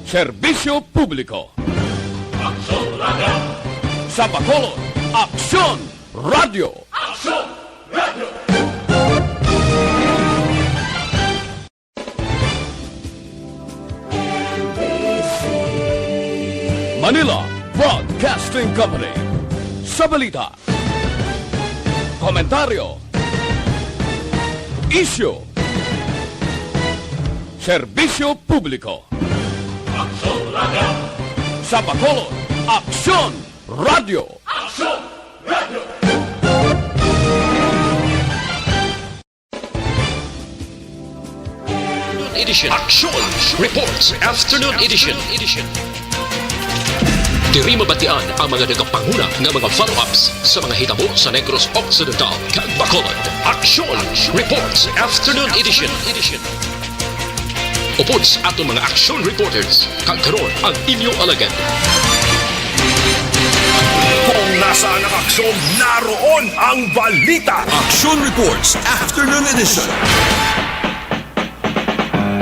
Serbisyo Publiko. Aksyon Radio! Sa Bacolod, Aksyon Radio. Aksyon Radio! Manila Broadcasting Company. Sa balita, komentaryo, isyu, serbisyo publiko. Aksyon Radio! Sa Bacolod, Aksyon Radio. Aksyon Radio! Edition. Aksyon Reports Afternoon Edition. Diri mabatian ang mga nagapanguna nga mga follow-ups sa mga hitabo sa Negros Occidental kag Bacolod. Aksyon Reports Afternoon Edition. Upod sa atong mga action reporters kag karon ang inyong alagad. Kung nasaan ang aksyon, naroon ang balita. Action Reports Afternoon Edition.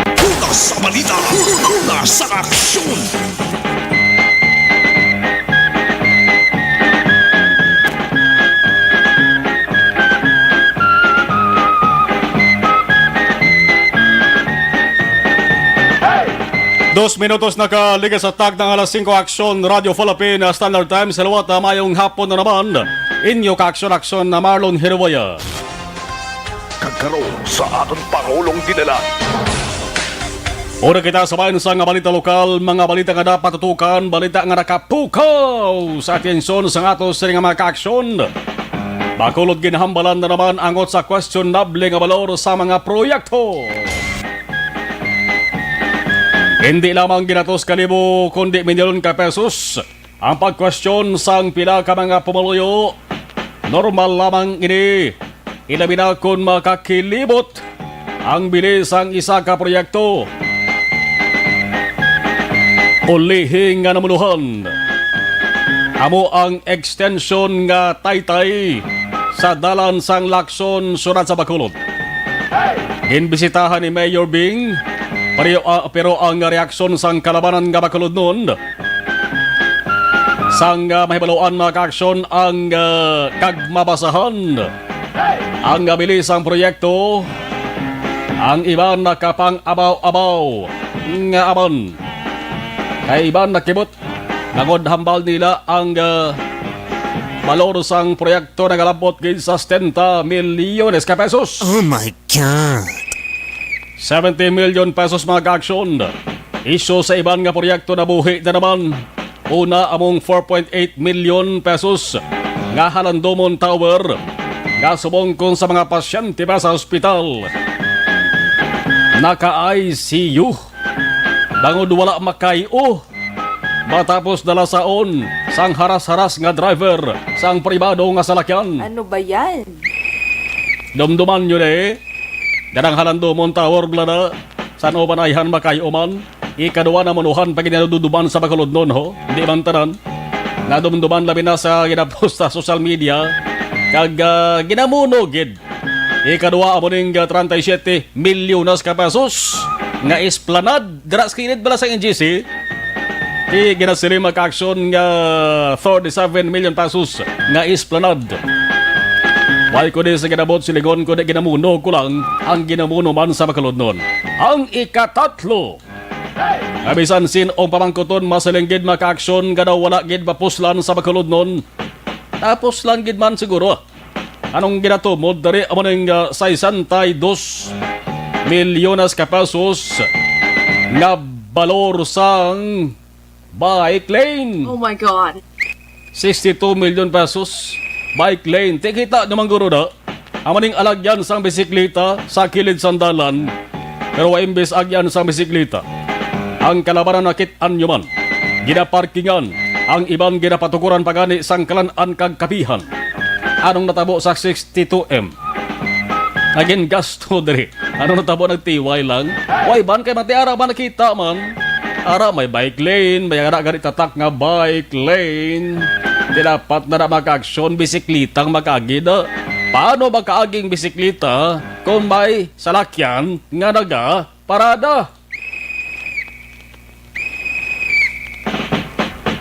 Una sa balita, una sa aksyon. Dos minutos nakaligas sa tag ng alas 5 Aksyon Radio Philippine Standard Time. Salawat na mayong hapon na naman. Inyo ka-aksyon na Marlon Genovea. Kagkaroon sa aton Pangulong dinala. Una kita sabayan sa nga balita lokal, mga balita nga dapat tutukan, balita nga nakapukaw sa atensyon sa atos sa mga ka-aksyon. Bacolod ginahambalan na naman angot sa questionable nga balor sa mga proyekto. Hindi lamang ginatos kalibo kundi milyon ka pesos ang pag-question sang pila ka mga pumuloyo. Normal lamang ini. Ilabi na kung makakilibot ang bilis ang isa ka proyekto. Ulihing nga namuluhan. Amo ang extension nga taytay sa dalan sang Lakson surat sa Bacolod. Ginbisitahan ni Mayor Bing. Pero ang reaksyon sang kalabanan nga Bacolod noon sang mahibaloan mga ka-aksyon ang kagmabasahan ang bilis ang proyekto, ang iban nakapang abaw-abaw nga aman kay iban nakibot nangod hambal nila ang balor sang proyekto na galabot gid sa 70 milyones ka pesos. Oh my God! 70 million pesos mga ka-aksyon. Isyo sa iban nga proyekto na buhi na naman. Una among 4.8 million pesos nga Halandomon Tower nga subongkon sa mga pasyente pa sa ospital. Naka-ICU. Bangod wala makayo. Matapos dalasaon sang haras-haras nga driver sang pribado nga salakyan. Ano ba yan? Dumduman yun Ganang Halandomon Tower blada san o panayhan makayo man. Ikaduwa na manuhan pag ginaduduman sa Bacolod noon ho. Hindi man tanan. Nadumduman labi na sa ginapost sa social media. Kag ginamuno gid. Ikaduwa amo ning 37 milyones ka pesos nga esplanade. Dras kinid bala sa NGC. Ginasili maka-aksyon nga 47 million pesos nga esplanade. Why ko din sa ginabot siligon ko na ginamuno ko lang ang ginamuno man sa Bacolod noon. Ang ikatatlo. Abisan sin o pamangkuton masalinggid maka-aksyon nga daw wala gid mapuslan sa Bacolod noon. Tapos lang gid man siguro. Anong ginatumod dari amoning 62 milyones ka pesos nga balor sang bike lane. Oh my God. 62 million pesos. Bike lane. Tikita naman guro na. Amaning alagyan sang bisikleta sa kilid sandalan. Pero imbes agyan sang bisikleta. Ang kalabanan nakitaan nyo man. Ginaparkingan. Ang iban ginapatukuran pagani sang kalan-an kag kapihan. Anong natabo sa 62M? Naging gasto diri. Anong natabo nagtiway lang? Why ban kay matiara ba nakita man? Ara may bike lane. May ara ganit tatak nga bike lane. Di dapat na maka-aksyon bisiklitang makagid. Paano makaaging bisiklita kung may salakyan nga naga parada.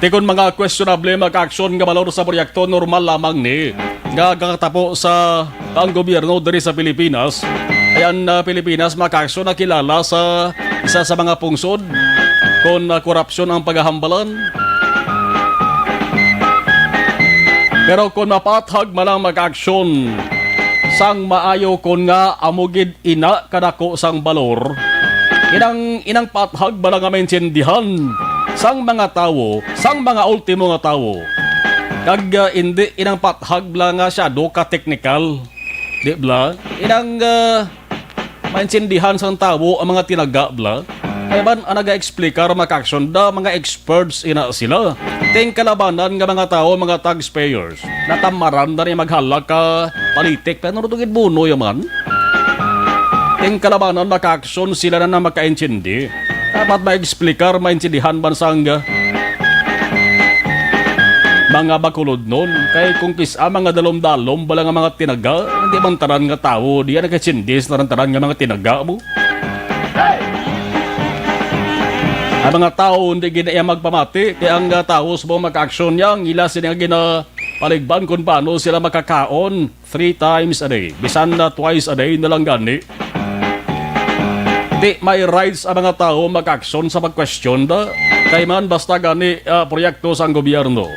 Tikon mga questionable mag-aksyon nga balor sa proyekto normal lamang ni nga kakatapo sa ang gobyerno diri sa Pilipinas. Ayan, Pilipinas mag-aksyon na kilala sa isa sa mga pungsod kung korupsyon ang paghahambalan. Pero kung mapathag malang mag-aksyon sang maayo kon nga amugid ina kadako sang balor, inang pathag malang nga maintindihan sang mga tao, sang mga ultimo nga tao. Kag hindi inang pathag lang nga siya do ka technical, di bla? Inang maintindihan sang tao ang mga tinaga bla. Kaya man ang naga-explikar mag-aksyon da mga experts ina sila. Ting kalabanan nga mga tao, mga taxpayers. Natamaran na rin maghalak ka politik pero narutugid buno yaman. Ting kalabanan mag-aksyon sila na makaintindi. Dapat ma-explikar, maintindihan man sang mga bakulod nun. Kaya kung kisa mga dalom-dalom bala nga mga tinaga, hindi man taran nga tao, di yan nagkachindis na rin taran nga mga tinaga mo. Ang mga tao hindi ginaya magpamati, kaya ang tao sa mga mag-aksyon niya, ila sila ginapaligban kung paano sila makakaon 3 times a day. Bisan na twice a day na lang gani. Di may rights ang mga tao mag-aksyon sa pag-question da, kaya man basta gani proyekto sa gobyerno.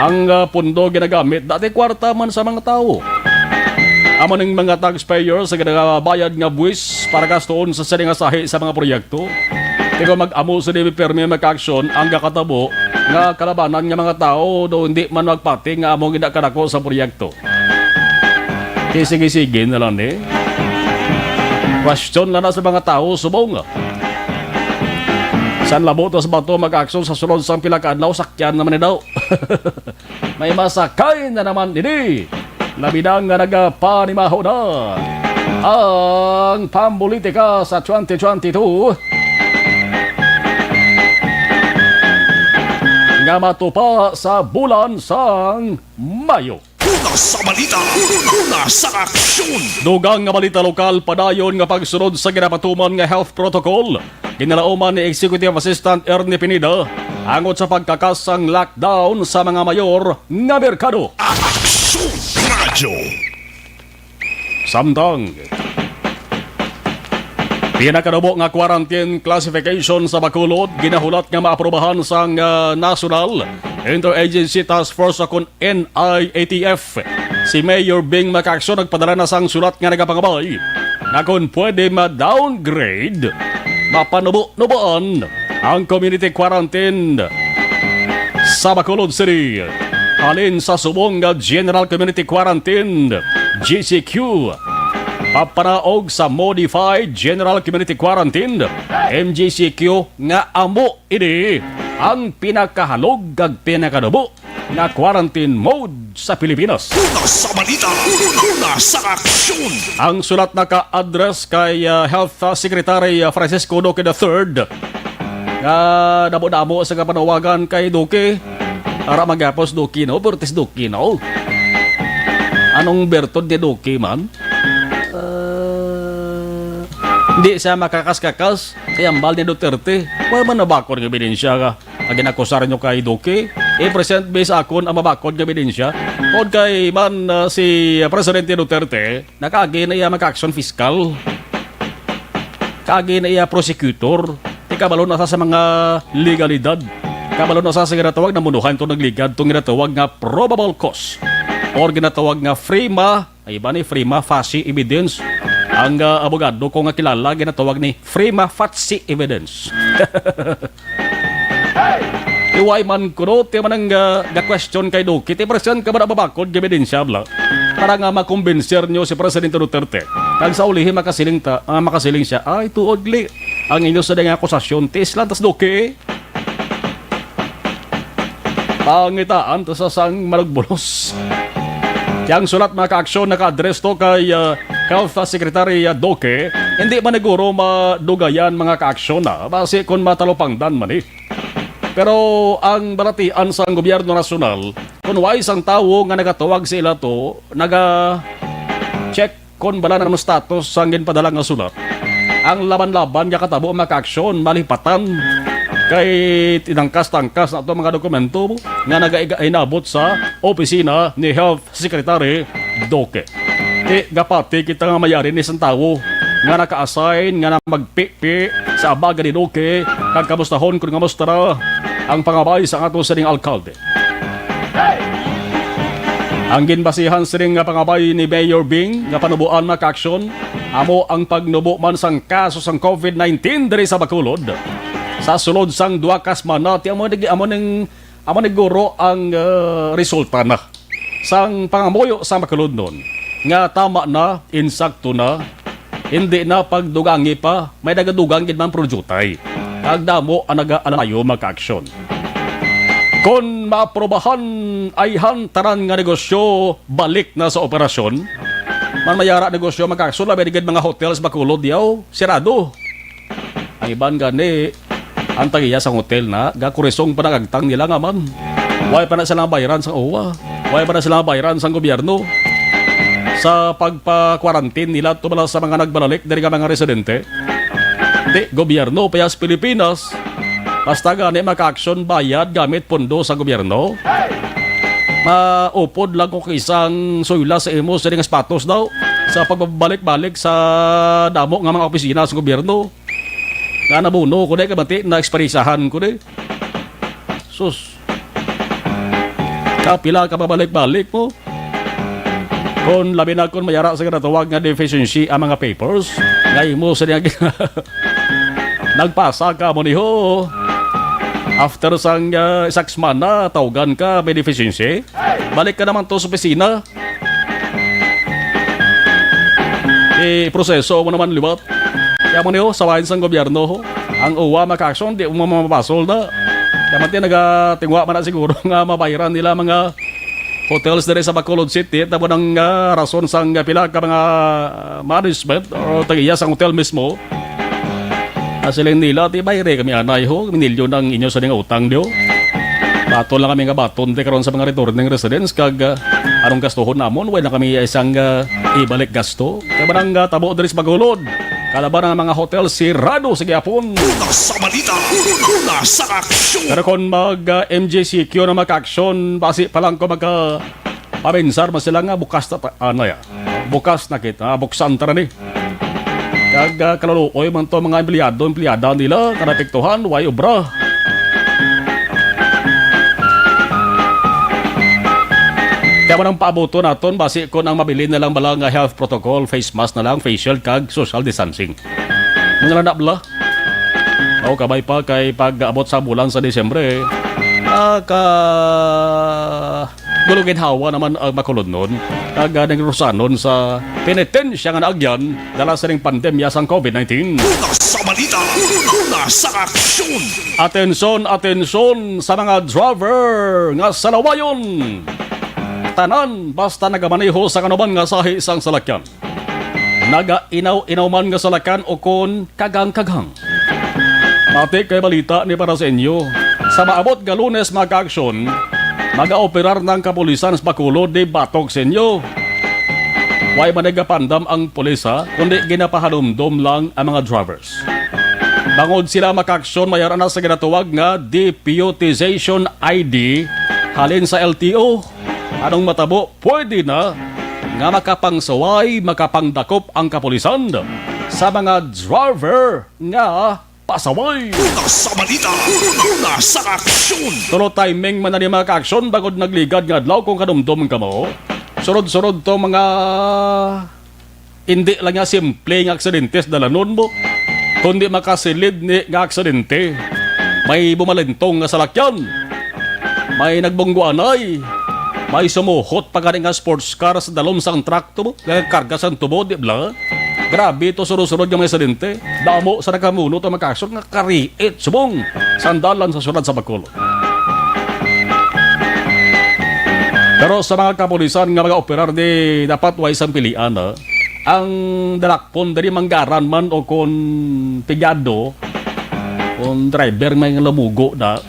Ang pundo ginagamit, dati kwarta man sa mga tao. Amo ng mga taxpayers sa ginabayad nga buwis para gastoon sa salingasahi sa mga proyekto. Ikaw mag-amo sa di permi mag-aksyon ang kakatabo nga kalabanan nga mga tao do hindi man magpati nga amo ginakadako sa proyekto. Sige-sige na lang eh. Question lang na sa mga tao subong. San labot sa bato mag-aksyon sa sunod sang pilakadlaw sakyan naman ni daw. May masakay na naman ini. Labidang nga nagapanimaho na ang pampolitika sa 2022 nga matupa sa bulan sang Mayo. Una sa balita, una sa aksyon. Dugang nga balita lokal padayon nga pagsunod sa ginapatuman nga health protocol. Ginalauman ni Executive Assistant Ernie Pineda angot sa pagkakasang lockdown sa mga mayor nga merkado. Aksyon Radio. Samtang pinakadubo nga quarantine classification sa Bacolod ginahulat nga maaprobahan sang National Interagency Task Force akon NIATF. Si Mayor Bing Macaksyon nagpadala na sang sulat nga nagapangabay na kung pwede ma-downgrade, mapanubo-nuboan ang community quarantine sa Bacolod City. Halin sa subong nga General Community Quarantine, GCQ. Papanaog sa Modified General Community Quarantine, MGCQ nga amo ini ang pinakahalog kag pinakadubo na quarantine mode sa Pilipinas. Una sa balita, una sa aksyon. Ang sulat naka-address kay Health Secretary Francisco Duque III nga damo-damo sa kapanawagan kay Duque para magapos Duque no, Bertis Duque no. Anong bertod ni Duque man? Hindi siya makakas-kakas kaya ambal ni Duterte. Wala man nabakod ng ebidensya ka. Ang ginakusar nyo kay Duque, i-present base akon ang mabakod ng ebidensya. Kung kay man si Presidente Duterte, nakagi na iya maka-action fiscal. Kagi na iya prosecutor. Di kabalo na sa mga legalidad. Kabalo na sa ginatawag na munuhan itong nagligad itong ginatawag nga probable cause or ginatawag nga prima facie evidence. Ang abogado ko nga kilala ginatawag ni prima facie evidence. Iway man kuno ti man ang question kay Duque ti present ka ba na babakod ng ebidensya bla para nga makumbinser nyo si Presidente Duterte kag sa ulihin makasiling siya ay tuodli ang inyo sa nga akusasyon ti Islan tas Duque. Pangitaan to sa sang malagbulos. Yang sulat maka-aksyon naka-address to kay Health Secretary Duque, hindi man naguro madugayan mga ka-aksyon na base kung matalopangdan man eh. Pero ang balatian sa gobyerno nasyonal, kung wais ang tao nga nagatawag sa ila to, naga-check kon bala na status sang ginpadala nga sulat. Ang laban-laban nga katabo maka-aksyon malipatan kay tinangkas-tangkas na ito mga dokumento nga nag-inabot sa opisina ni Health Secretary Doke. Gapati kita nga mayari ni isang tao nga naka-assign nga na magpipi sa abaga ni Doke kag kamustahon kung kamusta na ang pangabay sa ato sa ning alkalde. Ang ginbasihan siring nga pangabay ni Mayor Bing nga panubuan maka-aksyon amo ang pagnubo man sang kaso sang COVID-19 diri sa Bacolod. Sa sulod sang duwa ka semana ti amo ni guro ang resulta na sang pangamuyo sa Bacolod nun nga tama na, insakto na, hindi na pagdugangi pa, may nagadugang gid man projutay. Kag damo ang nag-alayo maka-aksyon. Kung maaprobahan ay hantaran nga negosyo balik na sa operasyon, man mayara negosyo maka-aksyon labi digid mga hotels Bacolod yaw sirado. Ang iban gani ang tagiya sa hotel na gakurisong panagagtang nila nga man. Way pa na silang bayaran sa OWA, way pa na silang bayaran sa gobyerno sa pagpa-quarantine nila tumala sa mga nagbalalik dari nga mga residente. Di gobyerno payas Pilipinas basta gani maka-aksyon bayad gamit pondo sa gobyerno. Maupod lang kung isang suyla sa imo sa nga spatos daw sa pagbabalik-balik sa damo nga mga opisina sa gobyerno. Nga nabuno ko na kabati na eksperisahan ko na. Sus. Kapila ka pabalik-balik mo. Kung labi na kung mayara sa kinatawag nga deficiency ang mga papers, ngay mo sa niya nagpasa ka mo niho. After sang 6 months na tawagan ka may deficiency, balik ka naman to sa opisina. Proseso mo naman liwat. Kaya mo niyo, sawahin sang gobyerno ho. Ang uwa maka-aksyon, di mo mamapasol na. Kaya mati nagatingwa man na siguro nga mabayaran nila mga hotels dere sa Bacolod City. Tabo ng rason sang pila ka mga management o tagiya sang hotel mismo. Asiling nila, ti bayre kami anay ho. Minilyo ng inyo sa nga utang diyo. Baton lang kami nga baton di karon sa mga returning residents. Kag anong gastohon namon, wala na kami isang ibalik gasto. Kaya ba nang tabo dere sa Bacolod? Kalaban ng mga hotel sirado sa gyapon. Una sa balita, una sa aksyon. Pero kung mag-MJCQ na maka-aksyon, basi pa lang ko paminsar mas sila nga bukas na bukas na kita, buksan tara ni. Kag kalaluoy man to mga empleyada nila, kanapiktuhan, way obra. Kaya man ang paabuto naton, basi ko nang mabili na lang bala nga health protocol, face mask na lang, facial, kag social distancing. Mga nanabla. O kabay pa kay pag-abot sa bulan sa Desyembre, gulugin hawa naman ang Bacolod nun. Kag nagrusanon sa penitensya nga naagyan dala sa ring pandemya sang COVID-19. Una sa balita, una sa aksyon. Atensyon sa mga driver nga sa lawayon. Tanan basta nagamaneho sa kanuban nga sahi isang salakyan. Naga-inaw-inaw man nga salakyan o kon kagang-kagang. Mati kay balita ni para sa inyo. Sa maabot nga Lunes maka-aksyon, mag-aoperar ng kapulisan sa Bacolod di batok sa inyo. Way managapandam ang pulisa, kundi ginapahalumdom lang ang mga drivers. Bangod sila maka-aksyon, mayroon na sa ginatawag nga deputization ID halin sa LTO. Anong matabo, pwede na nga makapangsaway, makapangdakop ang kapulisan sa mga driver nga pasaway. Una sa balita, una sa aksyon. Tulo timing man na ni mga ka-aksyon bagod nagligad nga adlaw kung kadumdum ka mo. Surod-surod to mga hindi lang nga simple nga aksidentes dalanon mo, kundi makasilid ni nga aksidente. May bumalintong nga salakyan, may nagbungguanay, may sumuhot pa nga sports car sa dalom sang truck to mo, karga sang tubo, di ba? Grabe to surod-surod nga may aksidente. Damo sa nakamuno to maka-aksyon nga kariit subong sandalan sa syudad sa Bacolod. Pero sa mga kapulisan nga mga operar di dapat way isang pilian ang dalakpon dari manggaran man o kon pigado kung driver may lamugo na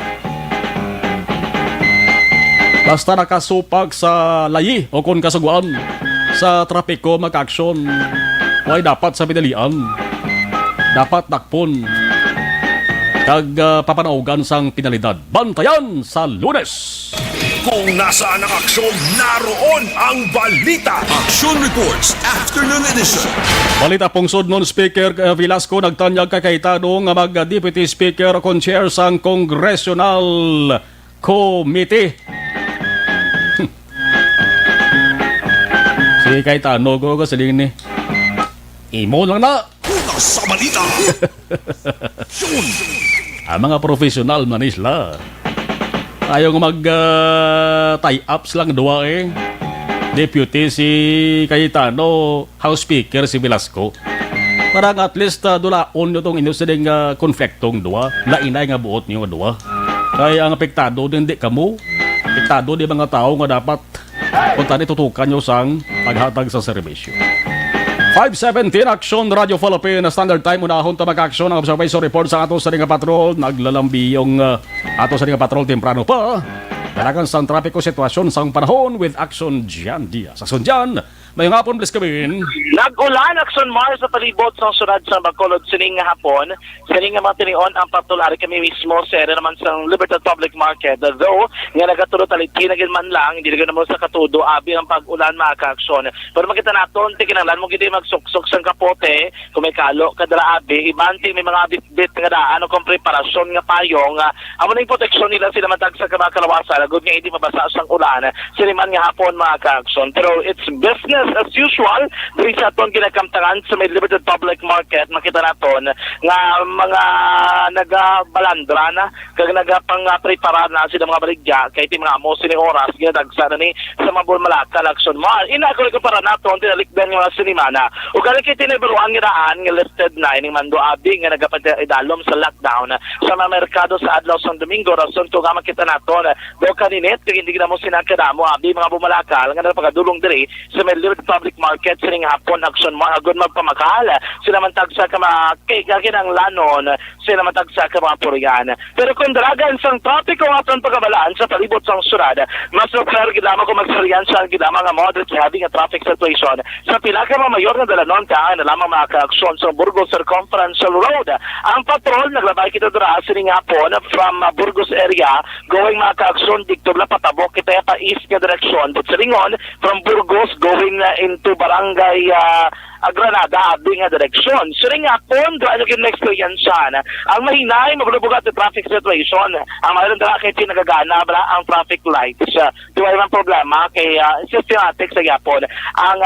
basta nakasupag sa layi o kon kasuguan sa trapiko mag-aksyon. Why dapat sa pinalian? Dapat takpon. Kag papanaugan sang pinalidad. Bantayan sa Lunes! Kung nasaan ang aksyon, naroon ang balita. Aksyon Reports Afternoon Edition. Balita pungsod nun Speaker Velasco nagtanyag kay Cayetano nga mag-Deputy Speaker kon chair sang Congressional Committee. Si Cayetano ko kasaling ni imo lang na. Una sa balita. Yun. Ang mga profesional man isla. Ayaw nga mag-tie-ups lang dua eh. Deputy si Cayetano, House Speaker si Velasco. Parang at least dulaon nyo itong inusiding konfliktong dua. Lainay nga buot nyo nga dua. Kaya ang apektado din di kamo. Apektado di mga tao nga dapat kung tani tutukan nyo sang paghatag sa serbisyo. 5:17 Aksyon Radio Philippine Standard Time unahon ta mag-aksyon ang observation report sa ato sa nga patrol naglalambi yung ato sa nga patrol temprano pa dalagan sang trapiko sitwasyon sang panahon with Aksyon Jan Diaz. Aksyon Jan, may hapon please kamin. Nag-ulan Aksyon Mar sa palibot sa sunod sa Bacolod sining nga hapon. Sining nga matinion ang patulari kami mismo sa area naman sa Libertad Public Market. Though, nga nagaturo taliti na man lang, hindi na mo sa katudo, abi ang pag-ulan mga ka-aksyon. Pero makita naton, tikinanglan mo giti magsuksok sa kapote, kung may kalo, kadala abi, ibanti may mga bit-bit nga daan, kung preparasyon nga payong, amo na yung proteksyon nila sila matag sa kalawasan, good nga hindi mabasa sa ulan, siniman nga hapon mga ka-aksyon. Pero it's business as usual, diri sa aton ginakamtangan sa may Libertad Public Market, makita naton nga mga nagabalandra na, kag nagapang-prepara na sila mga baligya, kay iti mga amo sini oras, ginadagsa na ni sa Mabul Malacca, Aksyon Mar. Inagol ko para naton, tinalikdan yung mga sinimana. O kaya kay tinibiruan nga daan, nga listed na, ining mando abi, nga nagapadalom sa lockdown, sa mga merkado sa Adlaw San Domingo, rason ko nga makita naton, do kaninit, kag hindi na mo sinakadamo, abi, mga bumalakal, nga napagadulong diri, sa may Libertad Public Market, sining hapon, Aksyon Mar, agad magpamakal, sila man tagsa ka mga kakinang lanon, sila man tagsa ka mga puriyan. Pero kung dalagan sang trapiko nga itong pagkabalaan sa palibot sang surad, mas nagklar gidama ko magsariyan sa gidama nga moderate heavy nga traffic situation sa pila ka mga mayor nga dalanon ka na lamang mga ka-aksyon sa Burgos Circumference Road. Ang patrol naglabay kita dira sining hapon from Burgos area going mga ka-aksyon dikto la patabok kita pa east nga direksyon but silingon from Burgos going into barangay Granada, abing nga direksyon. Siring nga po, doon yung experience yan. Ang mahinay, magbulubugat yung traffic situation. Ang mayroon dala kay pinagagana, ang traffic lights. Di ba yung problema kay systematic sa yapon ang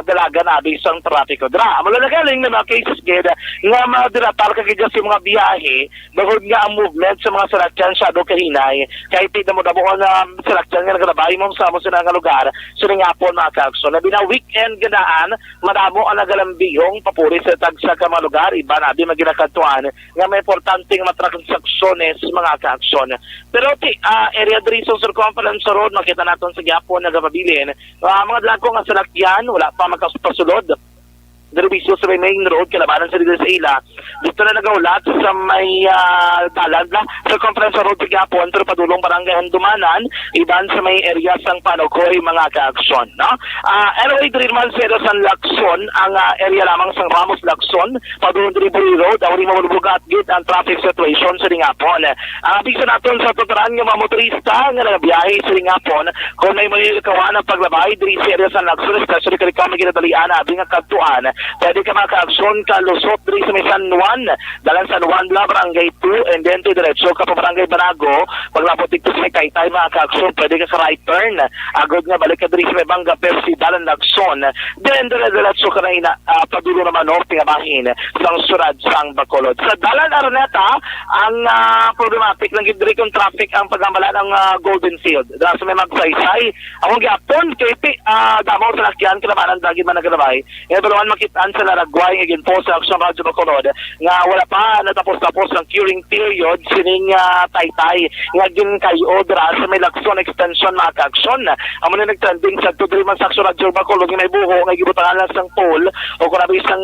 dalaga na isang traffic. Dra, malalagaling na mga cases gid nga madiratar ka kaya sa mga biyahe, bagod nga ang movement sa mga salakyan siya do kahinay. Kahit di mo damo na salakyan nga nagalabay mo sa mo sa nga lugar, siring nga po mga kakso. Nabi na weekend ganaan, madamo nagalambiyong papuri sa tagsa ka mga lugar, iba na di maginakatuan nga may importanteng matransaksyones mga ka-aksyon. Pero area diri sa Circumference Road, makita natin sa Gyapon nagapabilin, mga dalago nga salakyan, wala pa magkapasulod. Derbisyo sa may main road, kalabanan sa Ridel sa Ila. Dito na nagaulat sa may talad na sa Conference Road sa Gapon, pero padulong barangay Handumanan, iban sa may area sang Panokoy, mga ka-aksyon. No? Anyway, diri man sa area sang Lacson, ang area lamang sang Ramos Lacson, padulong diri Buri Road, awari mawalbugat git ang traffic situation sa Ringapon. Bisa natin sa tuturan ng mga motorista nga nagabiyahe sa Ringapon, kung may kawan ang paglabay, diri sa area sang Lacson, especially kung ikaw maginadalian, abing ang katuan, pwede ka maka-aksyon ka lusot diri sa may San Juan, dalan San Juan la barangay 2 and then to diretso ka pa barangay Banago, paglapot dito sa may Taytay maka-aksyon, pwede ka sa right turn, agad nga balik ka diri sa may Banga Persi dalan Lagson, then diretso ka na padulo naman norte nga bahin sang surad sang Bacolod. Sa dalan Araneta, ang problematic lang diri kung traffic ang pagambala ng Golden Field. Dala sa may Magsaysay, ang gyapon kay damo sa lakyan kinabanan dagi man nagrabay. Pero man nakitaan sa laragway nga ginpost sa Aksyon Radyo Bacolod nga wala pa natapos-tapos ang curing period sining taytay nga ginkayo dira sa may Lacson extension mga ka-aksyon. Amo na nagtrending sa 2-3 man sa Aksyon Radyo Bacolod nga may buho nga gibutangan lang sang toll o kung isang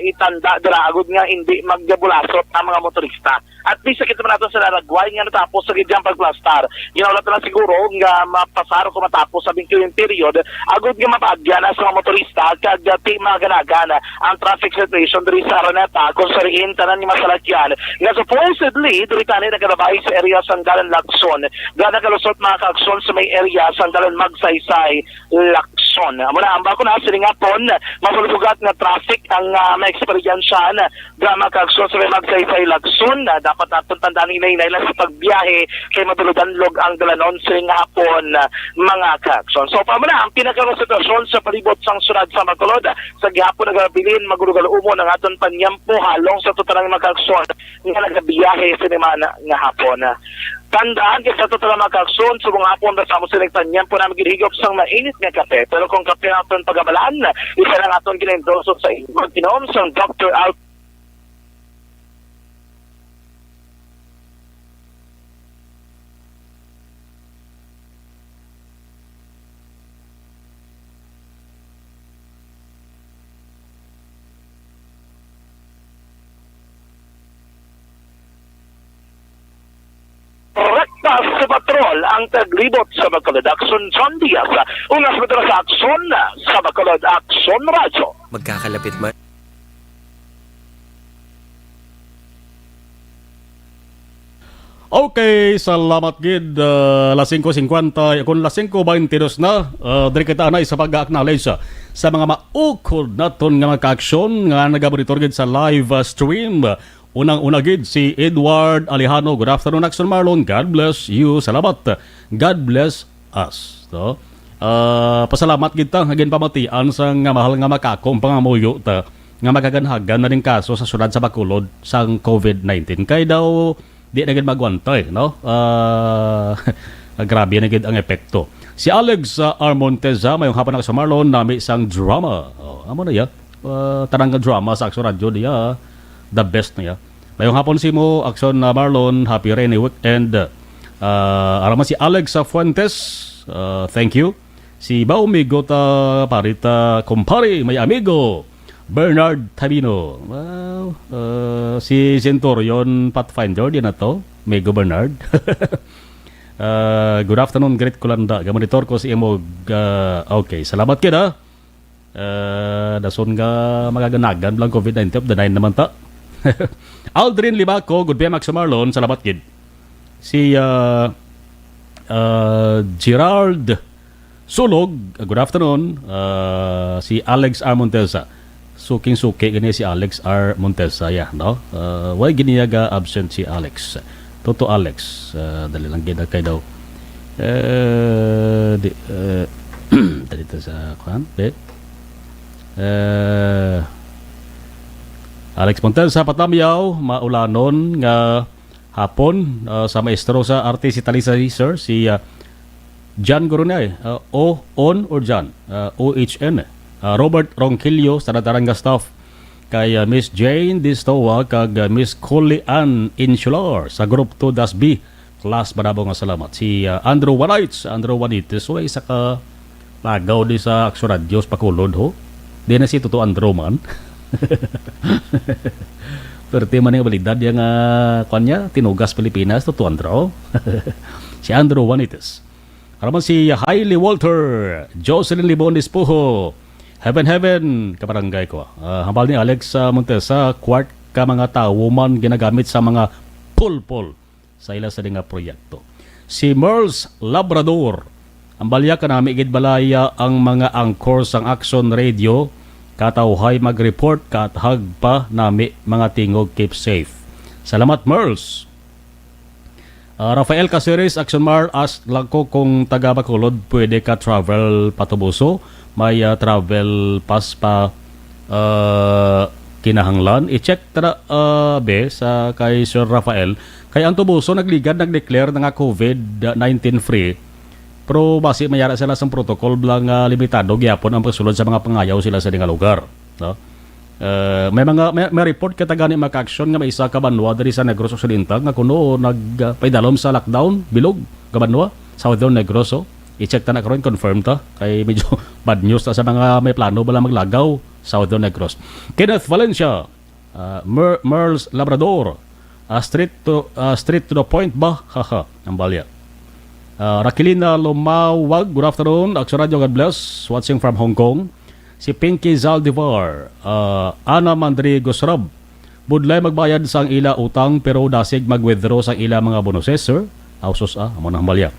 itanda dira agud nga hindi maggabulasot ang mga motorista. At least sakit naman natin sa laragway nga natapos sa gidyang pagplastar. Ginaulat na lang siguro nga mapasaro kung matapos sa curing period agud nga mapagyan sa mga motorista kag di maganagan ang traffic situation diri sa Araneta kung sariin tanan ni masalakyan nga supposedly diri tani nagalabay sa area sa Dalan Lacson gana kalusot mga ka-aksyon sa may area sa Dalan Magsaysay Lacson. Amo na amba ko na siningapon mapulugat nga traffic ang ma-experiensyan drama ka-aksyon sa may Magsaysay Lacson. Dapat natin tandaan ni Nainay lang sa pagbiyahe kay maduludanlog ang dalanon sining hapon mga ka-aksyon. So pa na ang pinakang sitwasyon sa palibot sang sunad sa Bacolod sa gihapon nagabilin magulugal umon ang aton panyampo halong sa totalang mga ka-aksyon nga nagabiyahe sinimana nga hapon. Tandaan kay sa totalang mga ka-aksyon subong hapon basamo sining panyampo na magihigop sang mainit nga kape pero kung kape aton pagabalaan isa lang aton ginendorso sa inyo kinom sang Dr. Al sa patrol ang taglibot sa Bacolod Aksyon John Diaz. Unas mo sa Aksyon sa Bacolod Aksyon Radyo. Magkakalapit man. Okay, salamat gid. Las 5:50 kung las 5:22 na diri kita anay sa pag-acknowledge sa mga maukod naton nga mga ka-aksyon nga nagabonitor gid sa live stream. Unang-una gid si Edward Alejano. Good afternoon, Aksyon Marlon. God bless you. Salamat. God bless us. So, pasalamat gid ta again pamatian sa nga mahal nga makakong pangamuyo ta nga magaganhagan na ning kaso sa sunod sa Bacolod sang COVID-19. Kay daw di na gid magwantay, no? Grabe na gid ang epekto. Si Alex Armonteza mayong hapon Aksyon Marlon nami sang drama. Amo na ya. Tarang nga drama sa Aksyon Radio diya. The best na ya. Mayong hapon si mo, Aksyon Marlon, happy rainy weekend. Araman si Alex Fuentes, thank you. Si Baumigo ta parita kumpare, may amigo, Bernard Tabino. Wow. Si Centurion Pathfinder, di na to, Migo Bernard. Good afternoon, great kulanda. Gamonitor ko si Emog. Okay, salamat kita. Dason nga magaganagan lang COVID-19 of the 9 naman ta. Aldrin Libaco, good PM Aksyon Marlon, salamat gid. Si Gerard Sulog, good afternoon. Si Alex R. Montesa, suking-suki gani si Alex R. Montesa, yeah, no? Why giniyaga absent si Alex? Toto Alex, dali lang gid kay daw. Dito sa kwan, Alex Montel sa Patamyaw, maulanon nga hapon sa maestro sa arte si Talisa Sir, si John Goronay, on or John, OHN, Robert Ronquillo sa nadarang nga staff, kay Miss Jane Distowa kag Miss Coley Ann Insular sa Group 2 Das B, class barabo nga salamat. Si Andrew Wanites, so isa ka lagaw di sa Aksyon Radio sa Bacolod ho. Di na si Toto Andrew man. Pero man yung balidad yung kanya, tinugas Pilipinas, Toto Andrew. Si Andrew Wanites. Araman si Hailey Walter, Jocelyn Libon Dispuho, Heaven, kabarangay ko. Hambal ni Alex Montesa, quart ka mga tao man ginagamit sa mga pulpol sa ila sa nga proyekto. Si Merles Labrador, ang balya ka namin igid balaya ang mga angkor sang Aksyon Radio, katawhay mag-report kathag pa nami mga tingog keep safe. Salamat Merles. Rafael Caceres, Aksyon Mar, ask lang ko kung taga Bacolod pwede ka travel patubuso. May travel pass pa kinahanglan. I-check tara be sa kay Sir Rafael. Kay ang tubuso nagligad, nag-declare na nga COVID-19 free. Pero basi mayara sila sa protocol lang limitado gyapon ang pagsulod sa mga pangayaw sila sa dinga lugar, no? May report kita gani maka-aksyon nga may isa ka banwa diri sa Negros Occidental nga kuno nagpaidalom sa lockdown bilog ka banwa Southern Negros. I-check ta na karon, confirm ta kay medyo bad news ta sa mga may plano bala maglagaw Southern Negros. Kenneth Valencia, Merles Labrador, straight to the point ba? Haha, ang balya. Rakilina Lumawag, good afternoon. Aksyon Radio, God bless. Watching from Hong Kong. Si Pinky Zaldivar, Ana Mandri Gosrab, budlay magbayad sang ila utang pero dasig mag-withdraw sang ila mga bonuses, sir. Ausos amo na hambalya.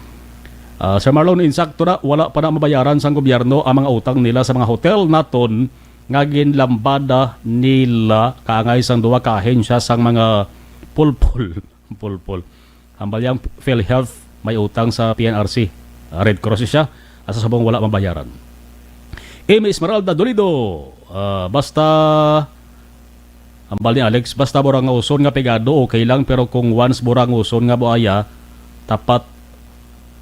Sir Marlon, insakto na wala pa na mabayaran sang gobyerno ang mga utang nila sa mga hotel naton nga ginlambada nila kaangay sang duwa ka ahensya sang mga pulpul. Hambalyang PhilHealth may utang sa PNRC. Red Cross siya asa sabong wala mabayaran. Amy Esmeralda Dolido, basta ambal ni Alex, basta burang uson nga pegado okay lang, pero kung once burang uson nga buaya tapat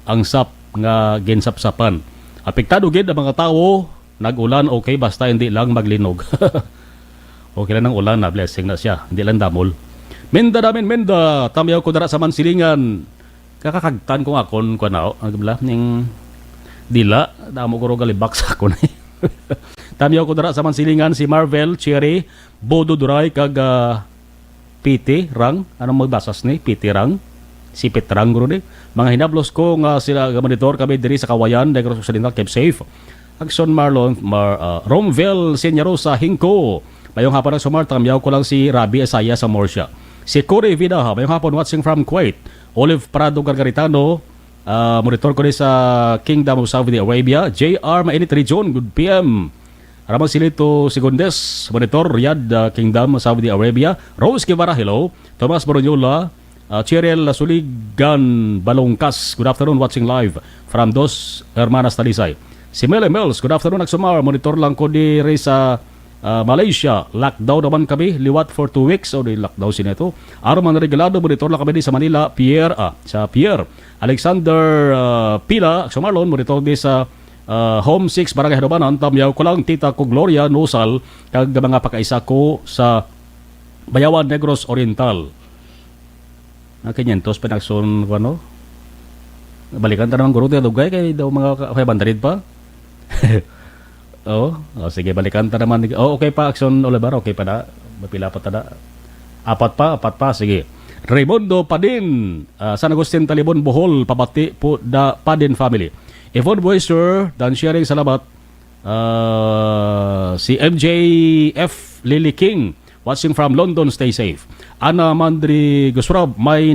ang sap nga ginsapsapan. Apektado gid ang mga tawo, nag-ulan okay basta hindi lang maglinog. Okay lang ng ulan na, blessing na siya, hindi lang damol. Menda, tamyaw ko dara sa Mansilingan. Kakakagtan ko akon ko na, ning dila, damo ko ro galibak sa akon. Tamyaw ko dara sa Mansilingan si Marvel, Cherry, Bodo Duray kag PT Rang, anong magbasas ni PT Rang, si Petrang guro ni. Mga hinablos ko nga sila monitor kami diri sa Kawayan, Negros Occidental, keep safe. Aksyon Marlon, Romvel Senyarosa Hingko. Mayong hapon ang sumar, tamyaw ko lang si Rabi Asaya sa Morsha. Si Corey Vida, mayong hapon watching from Kuwait. Olive Prado Gargaritano, monitor ko rin sa Kingdom of Saudi Arabia. JR Mainit Region, good PM. Ramon Silito Segundes, monitor Riyadh, Kingdom of Saudi Arabia. Rose Guevara, hello. Tomas Boronyola, Cheryl Suligan Balongkas, good afternoon, watching live from Dos Hermanas Talisay. Si Mel Emels, good afternoon, nagsumar. Monitor lang ko di rin sa Malaysia. Lockdown naman kami, liwat for 2 weeks. O di lockdown sila ito. Arman Regalado, monitor lang kami di sa Manila. Pierre Alexander Pila, sa Marlon, monitor di sa Home 6, Barangay Hadobanan. Tamyaw ko lang tita ko Gloria Nosal, kag mga pakaisa ko sa Bayawan, Negros Oriental. Kinyentos pinagsun ko ano? Balikan ta naman guro tayo dugay kay daw mga 500 pa. Sige, balikan ta naman. Okay pa, Aksyon Oliver, okay pa na. Mapila pa tada. Apat pa, sige. Raimundo Padin, San Agustin Talibon, Bohol, pabati po da Padin family. Yvonne Boyster, dan sharing salamat. Si MJF Lily King, watching from London, stay safe. Ana Mandri Gusrab, may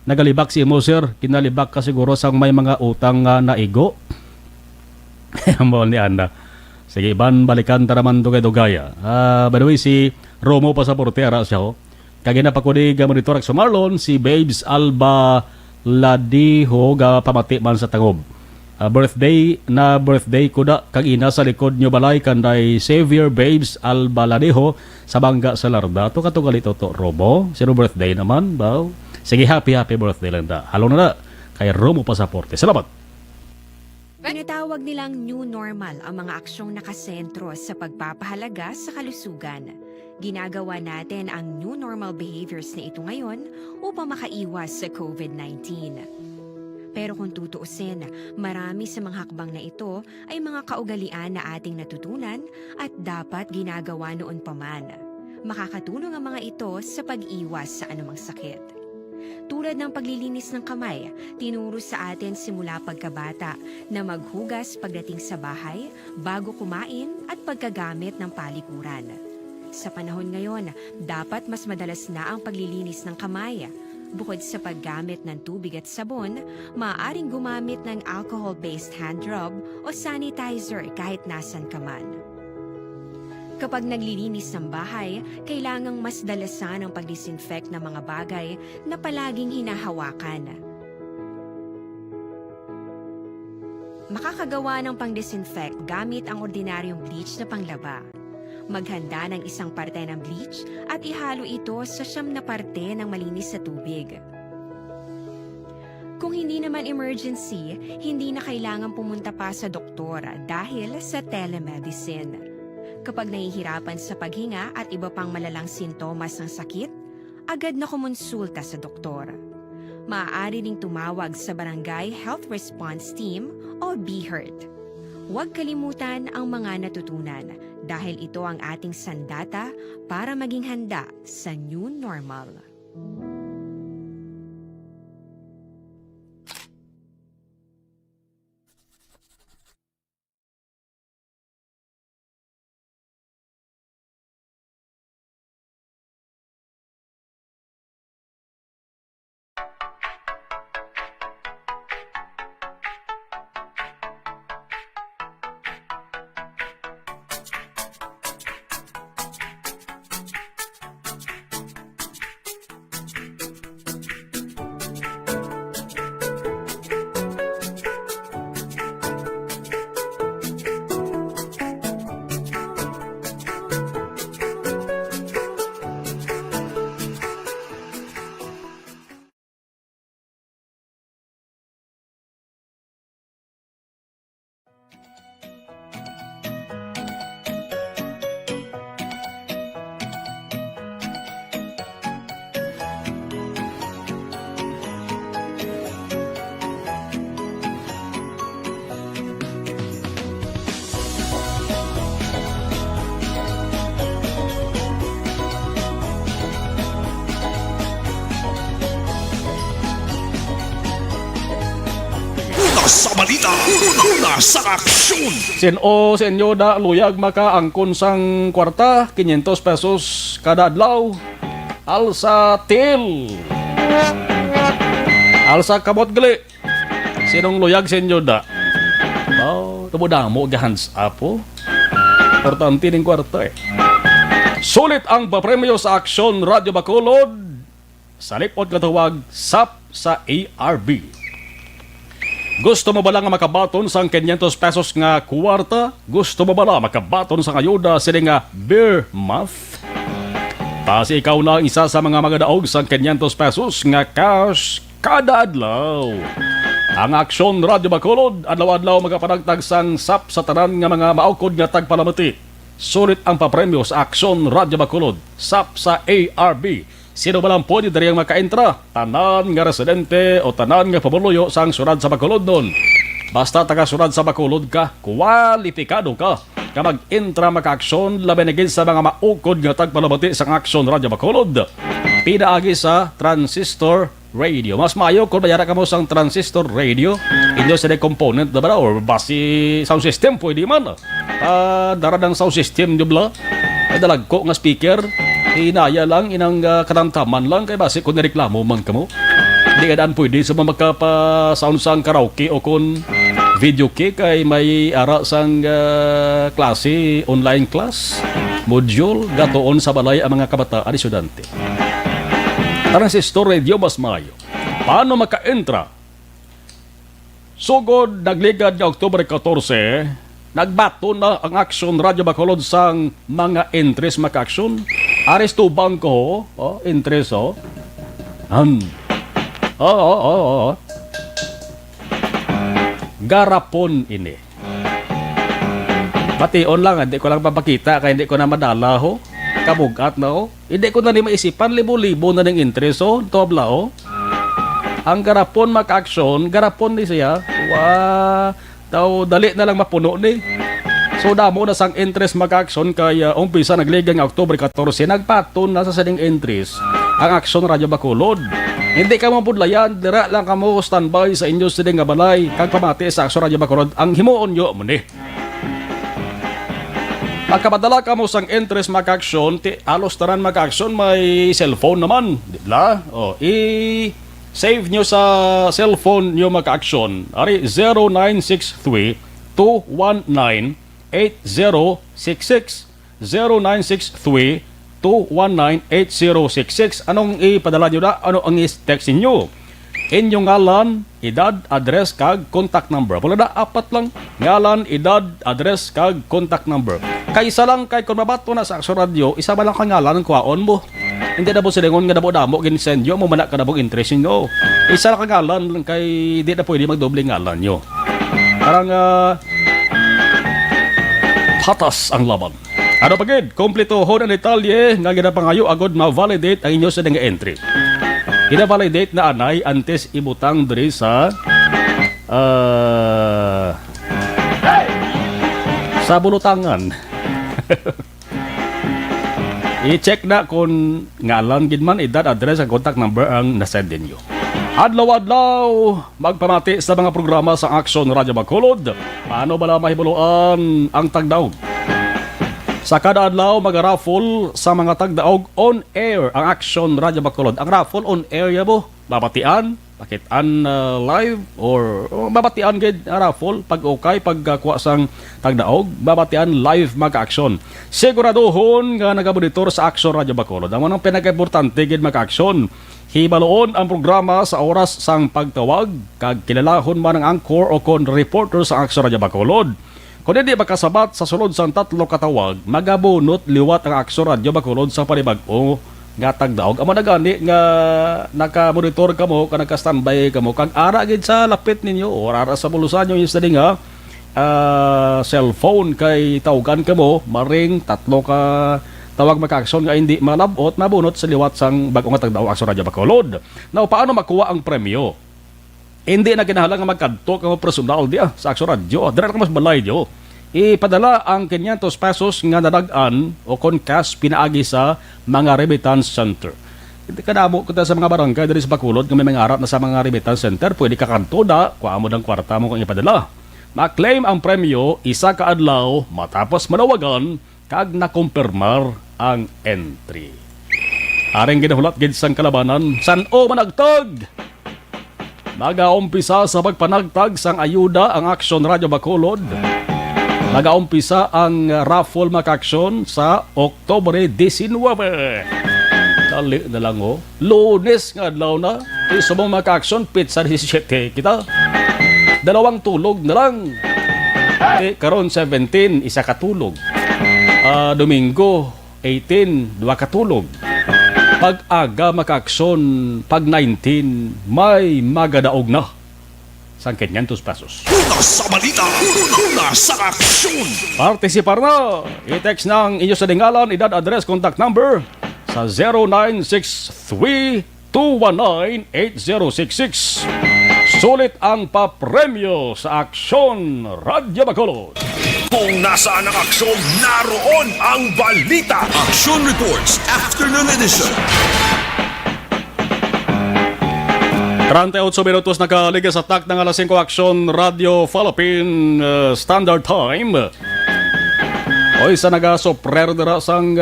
nagalibak si mo, sir. Kinalibak ka siguro sang may mga utang nga naigo. Mohon ni Ana. Sige, balikan ta naman dugay-dugaya. By the way, si Romo Pasaporte, ara siya ho. Kagina pa ko di monitor sa Marlon, si Babes Alba Ladiho, ga pamati man sa tangob. Birthday ko da, kag ina sa likod nyo balay, kanday Xavier Babes Alba Ladiho, sa Bangga sa Larda. Ito katugalito to, Romo. Sino birthday naman, baw? Sige, happy birthday lang da. Halo na kay Romo Pasaporte. Salamat! Tinatawag nilang new normal ang mga aksyong nakasentro sa pagpapahalaga sa kalusugan. Ginagawa natin ang new normal behaviors na ito ngayon upang makaiwas sa COVID-19. Pero kung tutuusin, marami sa mga hakbang na ito ay mga kaugalian na ating natutunan at dapat ginagawa noon pa man. Makakatulong ang mga ito sa pag-iwas sa anumang sakit. Tulad ng paglilinis ng kamay, tinuro sa atin simula pagkabata na maghugas pagdating sa bahay, bago kumain at pagkagamit ng palikuran. Sa panahon ngayon, dapat mas madalas na ang paglilinis ng kamay. Bukod sa paggamit ng tubig at sabon, maaaring gumamit ng alcohol-based hand rub o sanitizer kahit nasan ka man. Kapag naglilinis ng bahay, kailangang mas dalasan ang pag-disinfect ng mga bagay na palaging hinahawakan. Makakagawa ng pang-disinfect gamit ang ordinaryong bleach na panglaba. Maghanda ng isang parte ng bleach at ihalo ito sa 9 na parte ng malinis na tubig. Kung hindi naman emergency, hindi na kailangan pumunta pa sa doktor dahil sa telemedicine. Kapag nahihirapan sa paghinga at iba pang malalang sintomas ng sakit, agad na kumonsulta sa doktor. Maaari ring tumawag sa Barangay Health Response Team o BHERT. Huwag kalimutan ang mga natutunan dahil ito ang ating sandata para maging handa sa new normal. Sa balita, una sa aksyon. Senyo da luyag makaangkon sang kwarta, 500 pesos kada adlaw. Alsa til. Alsa kamot gali. Sinong luyag senyo da? Oh, tumudamo gahans apo. Importante ning kwarta eh. Sulit ang papremyo sa Aksyon Radio Bacolod. Sa lipod katawag SAP sa ARB. Gusto mo ba lang makabaton sang 500 pesos nga kwarta? Gusto mo ba lang makabaton sang ayuda sila nga beer month? Pasi ikaw na isa sa mga magadaog sang 500 pesos nga cash kada adlaw. Ang Aksyon Radio Bacolod, adlaw-adlaw magapanagtag sang SAP sa tanan nga mga maukod nga tagpalamati. Sulit ang papremyo sa Aksyon Radio Bacolod, SAP sa ARB. Sino ba lang pwede dariyang makaentra? Tanan nga residente o tanan nga pamuluyo sang surad sa Bacolod nun. Basta taga surad sa Bacolod ka, kwalipikado ka. Ka mag-entra maka-aksyon, labi sa mga maukod nga tagpalabati sang Aksyon Radio Bacolod. Pinaagi sa Transistor Radio. Mas maayo kung bayara ka mo sang Transistor Radio. Inyo sila component na ba or basi sound system pwede man. Dara ng sound system nyo bla. Ay dalagko nga speaker. Inaya lang, inang katamtaman lang kay basi kung nireklamo man ka mo. Hindi ka daan pwede sa makapa-sound sang karaoke o kung video key kay may ara sang klase, online class, module, gatoon sa balay ang mga kabataan at estudyante. Transistor Radio mas mayo. Paano maka-entra? Sugod, nagligad nga Oktubre 14, nagbato na ang Aksyon Radio Bacolod sang mga entries maka-aksyon. Ares to bangko, interest, Garapon ini. Bation lang, hindi ko lang papakita, kaya hindi ko na madala, ho. Kabugat na, ho. Hindi ko na ni maisipan, libo-libo na ng interest, ho. Tobla, ho. Ang garapon maka-aksyon, garapon ni siya. Dali na lang mapuno ni. So damo na sang interest maka-aksyon kaya umpisa nagligang Oktubre 14 nagpaton na sa saning interest ang Aksyon Radio Bacolod. Hindi ka mo pudlayan, dira lang ka mo standby sa inyo sining nga balay kag pamati sa Aksyon Radio Bacolod ang himuon nyo mo ni. Pagkapadala ka mo sang interest maka-aksyon, alos taran maka-aksyon may cellphone naman, di ba? Save nyo sa cellphone nyo maka-aksyon. Ari 0963 219 8066 0963-219-8066. Anong ipadala nyo na? Ano ang i-text nyo? Inyong ngalan, edad, address, kag contact number. Wala na, 4 lang. Ngalan, edad, address, kag contact number. Kaysa lang kay kung mabato na sa Aksyon Radio, isa ba lang kang ngalan ng kwaon mo? Hindi na po silingon nga na po damo, ginisend nyo, mumana ka na po interest nyo. Isa lang kang ngalan kay di na pwede magdoble ngalan nyo. Parang patas ang laban. Ano pagid, kompletohon ang detalye nga ginapangayo agod ma-validate ang inyo sa nga entry. Gina-validate na anay antes ibutang diri sa sa bulutangan. I-check na kung ngalan gid man, edad, address, ang contact number ang nasend ninyo. Adlaw-adlaw, magpamati sa mga programa sa Aksyon Radyo Bacolod. Paano ba na mahibuluan ang tagdaog? Sa kada adlaw, mag-raffle sa mga tagdaog on air ang Aksyon Radyo Bacolod. Ang raffle on air yabo, babatian, pakitaan live, or babatian gid raffle pag okay, pag kuha sang tagdaog, babatian live mag-aksyon. Siguraduhon nga nagabonitor sa Aksyon Radyo Bacolod. Ang manang pinaka-importante gid mag-aksyon. Hibaloon ang programa sa oras sang pagtawag, kag kilalahon man ang anchor o kon reporter sa Aksyon Radyo Bacolod. Kung hindi makasabat sa sulod sang 3 katawag, magabunot liwat ang Aksyon Radyo Bacolod sa panibag-o nga tagdaog. Amo na gani nga naka-monitor kamo, ka naka-standby kamo, kag ara gid sa lapit ninyo o ara sa bulusan nyo yung study nga cellphone kay tawagan kamo, maring 3 ka tawag maka-aksyon nga hindi malabot, mabunot sa liwat sang bag-o nga tagdaog Aksyon Radyo Bacolod. Now, paano makuha ang premyo? Hindi na kinahanglan nga magkadto kamo personal dia sa Aksyon Radyo. Dira ka mas balay dio. Ipadala ang 500 pesos nga nadagan o kon cash pinaagi sa mga remittance center. Hindi ka namo kita sa mga barangay diri sa Bacolod nga may mga harap na sa mga remittance center, pwede ka kanto da, kuha mo ng kwarta mo kung ipadala. Ma-claim ang premyo isa ka adlaw matapos manawagan kag nakumpirmar ang entry. Aring ginahulat gid sang kalabanan, san-o managtag? Nagaumpisa sa pagpanagtag sang ayuda ang Aksyon Radyo Bacolod. Nagaumpisa ang raffle maka-aksyon sa Oktubre 19. Dali na lang o. Lunes nga adlaw na. Isubong maka-aksyon, pizza 17 kita. 2 tulog na lang. Karon 17, isa katulog. Domingo 18, 2 katulog. Pag-aga maka-aksyon, pag 19, may magadaog na. Sang 500 pesos. Una sa balita, una sa aksyon. Partisipar na! I-text ng inyo sa dingalan, edad, address, contact number sa 0963-219-8066. Sulit ang papremyo sa Aksyon Radyo Bacolod. Kung nasaan ang aksyon, naroon ang balita. Aksyon Reports Afternoon Edition. 38 minutos nakaliga sa tak ng alas 5 Aksyon Radio Philippine Standard Time. Oy, sa naga-soprer dira sang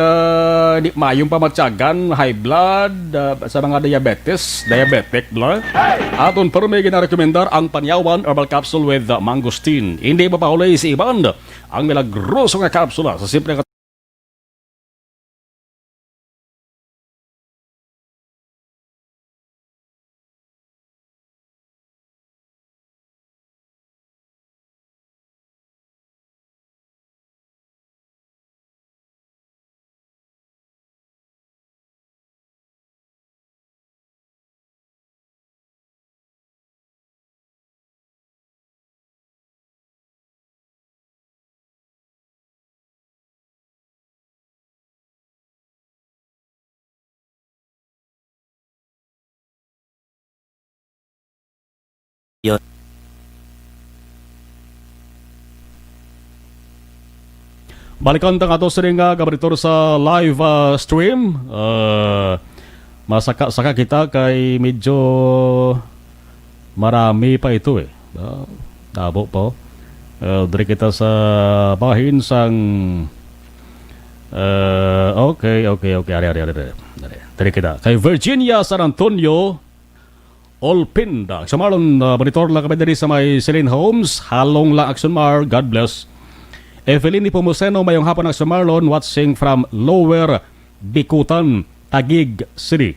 di mayong pamatyagan, high blood, sa mga diabetic blood. Aton pero may ginarekomendar ang Panyawan Herbal Capsule with Mangosteen. Hindi mapahuli si Iban ang milagroso nga kapsula sa simple nga balikan tang ato sering gabaritor sa live stream. Masaka-saka kita kay medyo marami pa ito eh. Tabo po. Dari kita sa bahin sang okay. Dari kita kay Virginia San Antonio Olpinda. Sa Marlon, monitor lang kami dari sa may Celine Homes. Halong lang Aksyon Mar. God bless. Evelyn Ipomuseno, mayong hapon ng Marlon, watching from Lower Bikutan, Taguig City.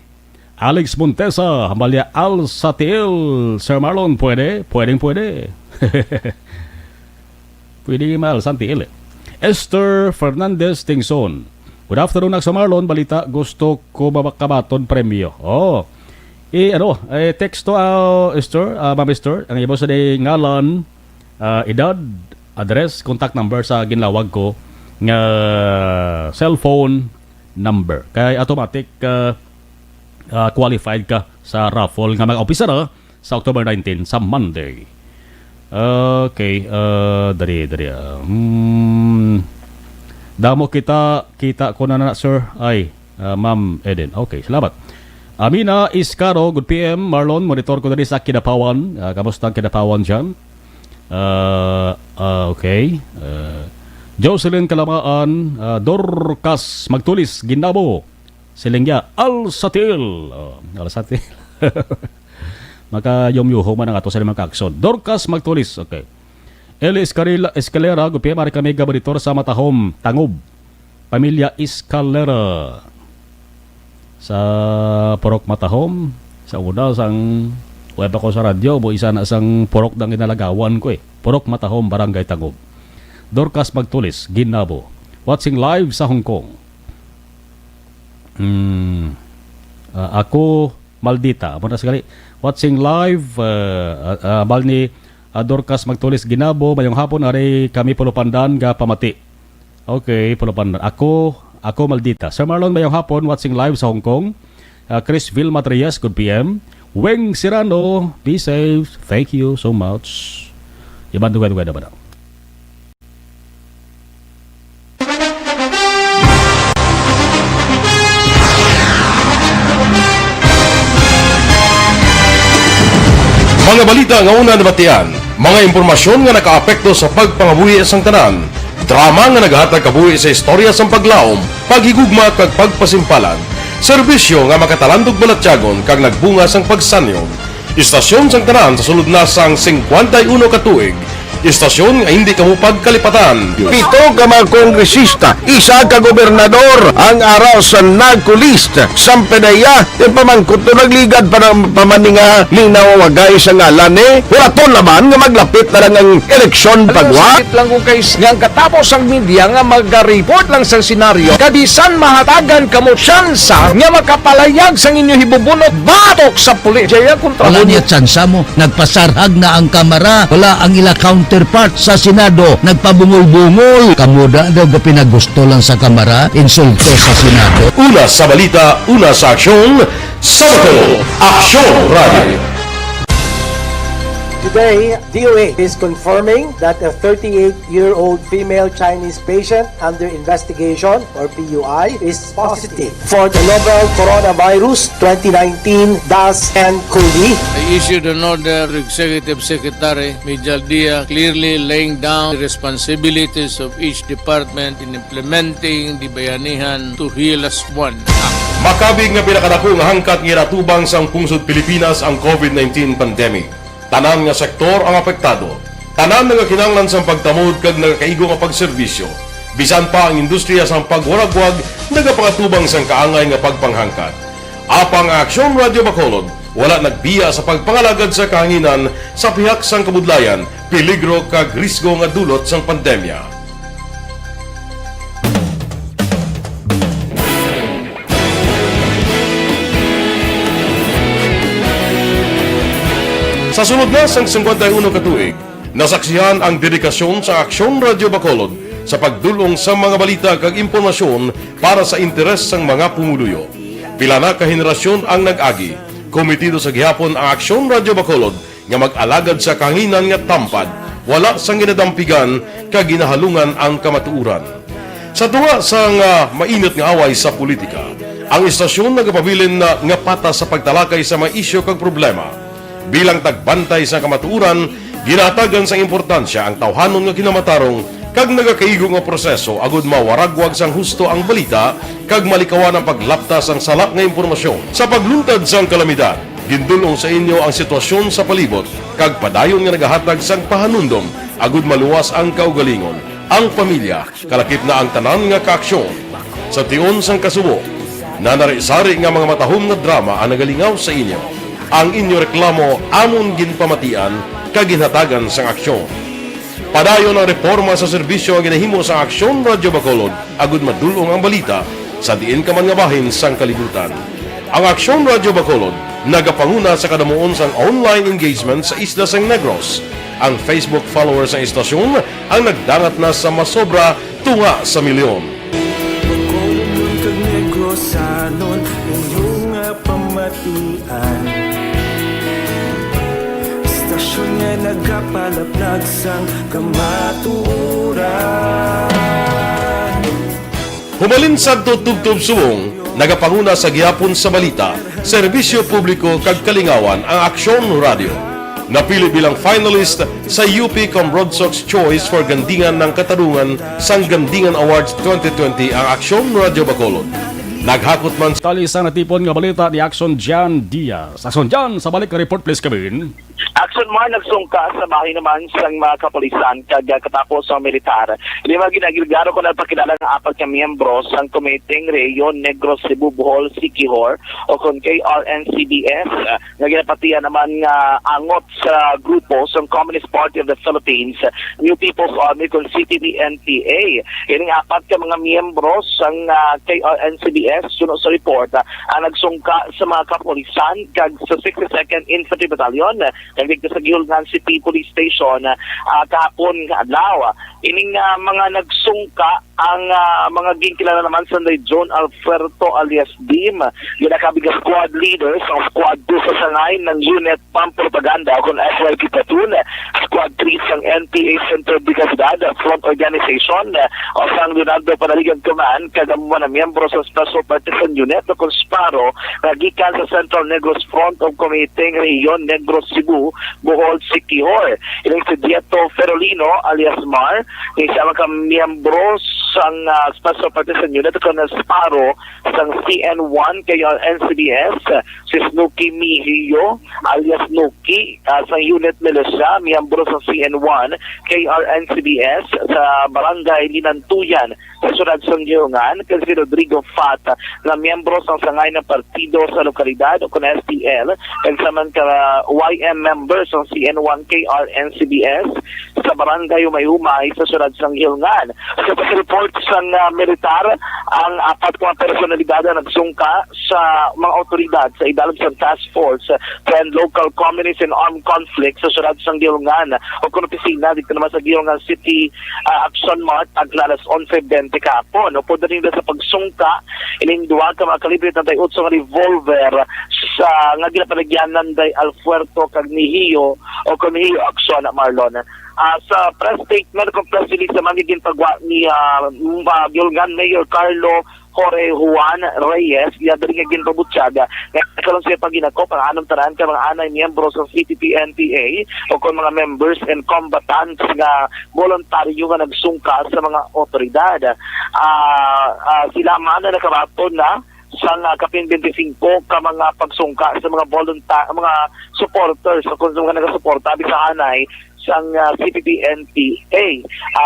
Alex Montesa, Amalia Al Satiel, Sir Marlon, pwede? Pwede. Pwede Mal Santiel. Esther Fernandez Tingson. Good afternoon, Sir Marlon. Balita, gusto ko makabaton premyo. Text to Esther, Ma'am Esther, ang ibo sa ngalan, edad, address, contact number sa ginlawag ko nga cellphone number. Kay automatic qualified ka sa raffle nga mag-umpisa na sa October 19 sa Monday. Okay, dari. Damo kita ko na sir. Ay, Ma'am Eden. Okay, salamat. Amina Iscaro, good PM. Marlon, monitor ko na rin sa Kinapawan. Kamusta ang Kinapawan dyan? Okay. Jocelyn Kalamaan, Dorcas Magtulis, Ginabo, Silingya, Al-Satil. Al-Satil. Maka-yumyuho man ang ato sa limang Aksyon. Dorcas Magtulis, okay. Eli Escalera, good PM. Mari kami gabaritor sa Matahom, Tangob. Pamilya Escalera. Sa Porok Matahom, sa una sang web ako sa radyo, bo isa na sang Porok dang inalagawan ko Porok Matahom, Barangay Tangob. Dorcas Magtulis, Ginabo. Watching live sa Hong Kong. Ako Maldita, muna sekali. Watching live bal ni Dorcas Magtulis, Ginabo, mayong hapon ari kami pulupandan ga pamati. Okay, pulupandan. Ako Maldita. Sir Marlon, mayong hapon, watching live sa Hong Kong. Chris Vilma Trias, good PM. Weng Sirano, be safe. Thank you so much. Iban duga-duga na ba na? Mga balita nga una nabatian, mga impormasyon nga nakaapekto sa pagpangabuhi sang tanan, drama nga naghatag kabuhi sa istorya sang paglaom, paghigugma kag pagpasimpalan, serbisyo nga makatalandog balatyagon kag nagbunga sang pagsanyon, istasyon sang tanan sa sulod na sang 51 ka tuig, istasyon nga hindi kamupag kalipatan. 7 ka mga kongresista, 1 ka gobernador ang araw sa nagkulist sa pedaya yung pamangkot na nagligad para pamaninga linaw wagay sa ngalan walaton naman nga maglapit na lang ang eleksyon pagwa lang kung kayo nga katapos ang media nga mag-report lang sa senaryo kadisan mahatagan kamo tsansa nga makapalayag sa inyo hibubunot batok sa pulis jaya kontra wala niya tsansa mo nagpasarhag na ang kamera wala ang ila counterpart sa Senado nagpabungol-bungol kamuda daw pinagusto lang sa kamera insulto sa Senado. Una sa balita, una sa aksyon, Sabado, Aksyon Radio. Today, DOA is confirming that a 38-year-old female Chinese patient under investigation, or PUI, is positive for the novel coronavirus 2019-10-CoV. I issued an order to Executive Secretary Major Dia clearly laying down the responsibilities of each department in implementing the Bayanihan to Heal as One Act. Makabig nga pinakadako nga hangkat nga iratubang sang pungsod Pilipinas ang COVID-19 pandemic. Tanan nga sektor ang apektado. Tanan nga kinahanglan sang pagtamod kag nagakaigo nga pagserbisyo. Bisan pa ang industriya sang pagwaragwag nagapangatubang sang kaangay nga pagpanghangkat. Apang Aksyon Radio Bacolod wala nagbiya sa pagpangalagad sa kahanginan sa pihak sang kabudlayan, peligro kag risgo nga dulot sang pandemya. Sa sunod na sang 51 ka tuig, nasaksihan ang dedikasyon sa Aksyon Radio Bacolod sa pagdulong sa mga balita kag impormasyon para sa interes sang mga pumuluyo. Pila na ka henerasyon ang nag-agi, komitido sa gihapon ang Aksyon Radio Bacolod nga mag-alagad sa kahanginan nga tampad, wala sang ginadampigan kag ginahalungan ang kamatuuran. Sa tuwa sang mainit nga away sa politika, ang istasyon nagapabilin na nga patas sa pagtalakay sa mga isyu kag problema. Bilang tagbantay sa kamatuuran, ginatagan sa importansya ang tawhanon nga kinamatarong kag nagakaigo nga proseso agud mawaragwag sang husto ang balita kag malikawan ang paglaptas ang salak nga impormasyon. Sa pagluntad sang kalamidad, gindulong sa inyo ang sitwasyon sa palibot kag padayon nga nagahatag sang pahanundom agud maluwas ang kaugalingon. Ang pamilya, kalakip na ang tanan nga kaaksyon. Sa tion sang kasubo, nanari-sari nga mga matahom nga drama ang nagalingaw sa inyo. Ang inyo reklamo amon ginpamatian kaginhatagan sang aksyon. Padayon ang reforma sa serbisyo ang ginahimo sa Aksyon Radio Bacolod agud madulong ang balita sa diin ka man nga bahin sang kalibutan. Ang Aksyon Radio Bacolod nagapanguna sa kadamuon sang online engagement sa Isla sang Negros. Ang Facebook followers sa istasyon ang nagdangat na sa masobra tunga sa milyon. Pagkulong kag negosanon inyong pamatian. Stasyon nga nagapalaplag sang kamaturan. Humalin sa tutubtub suwong, nagapanguna sa gihapon sa balita, serbisyo publiko kag kalingawan ang Aksyon Radio. Napili bilang finalist sa UP Broadsox Choice for Gandingan ng Katarungan sang Gandingan Awards 2020 ang Aksyon Radio Bacolod. Naghakot man sa Talisang natipon nga balita ni Aksyon Jan Diaz. Aksyon Jan, sa balik ka report please Kevin. Aksyon Mar nagsungka sa bahay naman sa mga kapulisan kag katapos sa militar. Hindi mga ginagilgaro ko na pakilala ng apat ka miyembro sa Committee Rayon Negros Cebu Bohol Siquijor o kung KRNCBS nga ginapatiyan naman nga angot sa grupo sa Communist Party of the Philippines, New People's Army kung CPP-NPA. Ining apat ka mga miyembro sa KRNCBS sunod sa report ang nagsungka sa mga kapulisan kag sa 62nd Infantry Battalion nagdigda sa Gihulgan City Police Station kahapon adlaw. Ining mga nagsungka ang mga ginkilala naman sa John Alberto alias Dim, ginakabiga squad leader sa squad 2 sa sangay ng Unit Pampropaganda kung SYP Platoon, squad 3 sang NPA Center Brigadad Front Organization o sang Leonardo Panaligan Command kagamuan na miyembro sa Special Partisan Unit o kung SPARO na gikan sa Central Negros Front of Committee Rayon Negros Cebu Bohol Siquijor. Ilang si Dieto Ferolino alias Mar, isang mga miyembro sang Special Partisan Unit o kung SPARO sang CN1 kayo NCBS, si Snooki Mihio alias Nuki sa Unit Militia, miyembro sa CN1 KRNCBS sa Barangay Linantuyan sa Sunod sang Gihungan, kasi si Rodrigo Fat na miyembro sa sangay na partido sa lokalidad o kung STL, kagsaman ka YM members ng CN1 KRNCBS sa Barangay Umay-Umay sa Sunod sang Gihungan. Sa report sang militar, ang apat kong personalidad na nagsungka sa mga otoridad sa idalog sa Task Force to End Local Communist and Armed Conflict sa Sunod sang Gihungan o kung opisina dito naman sa Gihungan City Aksyon Mart aglalas 11:20 kahapon. O po rin sa pagsungka ining duwa ka mga kalibre na tayo utsong revolver sa nga ginapalagyanan day Alfuerto kag Nihio o kung Nihio Aksyon na Marlon. Sa press statement kung press release naman giging pagwa ni Gihulgan Mayor Carlo Jorge Juan Reyes, yadari nga ginpabutsyada nagkaroon siya paginakop ang anong tanan ka mga anay miyembro sa CPP-NPA o kung mga members and combatants nga voluntaryo nga nagsungka sa mga otoridad. Sila man na nakabaton na sa kapin 25 ka mga pagsungka sa mga mga supporters o kung mga nagasuporta sa anay sang CPP-NPA.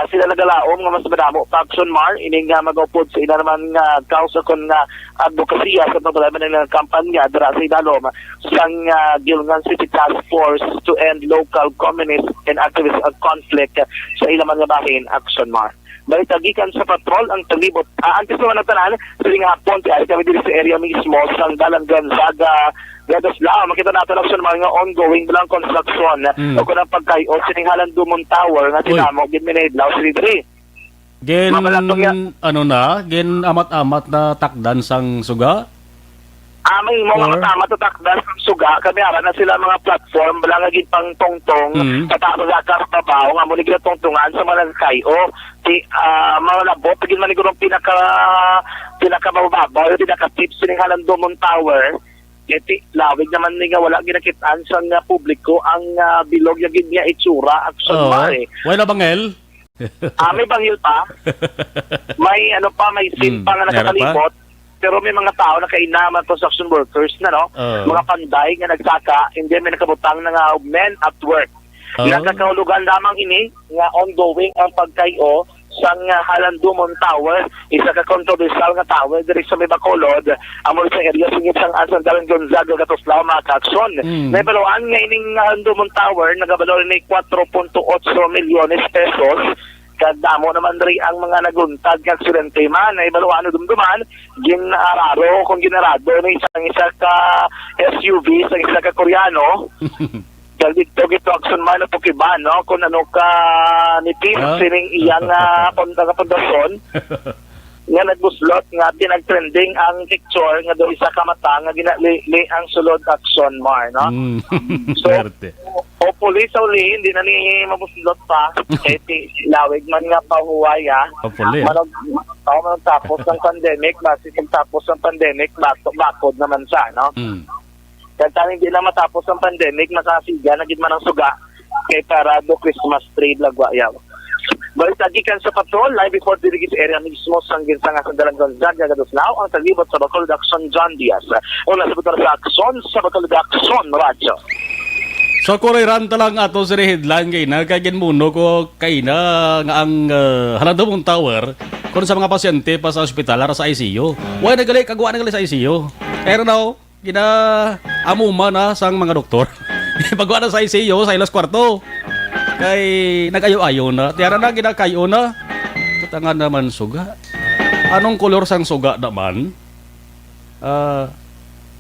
Sila nagalaom nga mas madamo Aksyon Mar ining mag-upod sa ina naman nga kausa kon nga advokasya sa problema ng kampanya dara sa idalom sang Gihulgan City Task Force to End Local Communist and Activist Conflict sa ilang mga bahin Aksyon Mar. Balitagikan sa patrol ang talibot. Antes naman na tanan, sa hapon, kaya kami dito sa area mismo, sang Dalang Gonzaga, Gadoslao, makita natin ang mga ongoing bilang construction o kung ang pagkayo, sininghalan Dumont Tower, nga tinamo, ginminadlaw, sinidri. Gen, amat-amat na takdan sang suga? May mga tama tatakdan sa suga, kami ara na sila mga platform, balangagin pang tongtong, tatapos akar trabaho, nga muli tongtongan sa mga kayo, mga labot, pagin manigurong pinaka-mababaw, pinaka-tips, sininghalan Dumont Tower, lawig naman nga wala ginakitaan sa publiko ang bilog yung niya itsura Aksyon Mar. Wala bangel? May bangil pa. May may sin pa nga nakakalipot. Pero may mga tao na kainaman construction workers na mga panday nga nagsaka, hindi may nakabutang na nga men at work. Nakakahulugan lamang ini nga ongoing ang pagkayo sa Halan Dumont Tower, isa ka controversial nga tower diri sa may Bacolod, amo sa area singit sang San Dalang Gonzaga Gatoslao mga Aksyon. May baluan nga ining Halan Dumont Tower nagabalo ni 4.8 milyones pesos. Kadamo naman rin ang mga naguntad ng aksidente man na ibaluan o dumduman ginararo kung ginarado ng isa ka SUV sa isa ka Koreano dito Aksyon Mar na pukiba, no? Kung ano ka nipis, sining iyang pundasyon. Nga nagbuslot nga pinag-trending ang picture nga do isa ka mata nga ginali ang sulod Aksyon Mar, no? So, hopefully sa uli hindi na ni mabuslot pa kay lawig man nga pahuwaya. Hopefully. Tapos ng pandemic, basi tapos ng pandemic, bakod naman siya, no? Kaya hindi na matapos ang pandemic, masasiga na gid man ang suga kay parado Christmas tree lagwayaw. Balik tagikan sa patrol, live before dirigis area mismo sang ginsanga sa Dalang Gonzaga, Gagadoslao, ang talibot sa Bacolod Aksyon John Diaz. Una sa butor sa Aksyon, sa Bacolod Aksyon Radio. So kuriran talang ato sa headline kay na kagin muno ko kay na nga ang halando mong tower kung sa mga pasyente pa sa ospital ara sa ICU. Why nagali kagwa nagali sa ICU. Pero now, gina amuma na sang mga doktor. Pagwa na sa ICU sa ilas kwarto. Kay nag-ayo-ayo na. Tiyara na ginakayo na. Katangan naman suga. Anong kolor sang suga naman?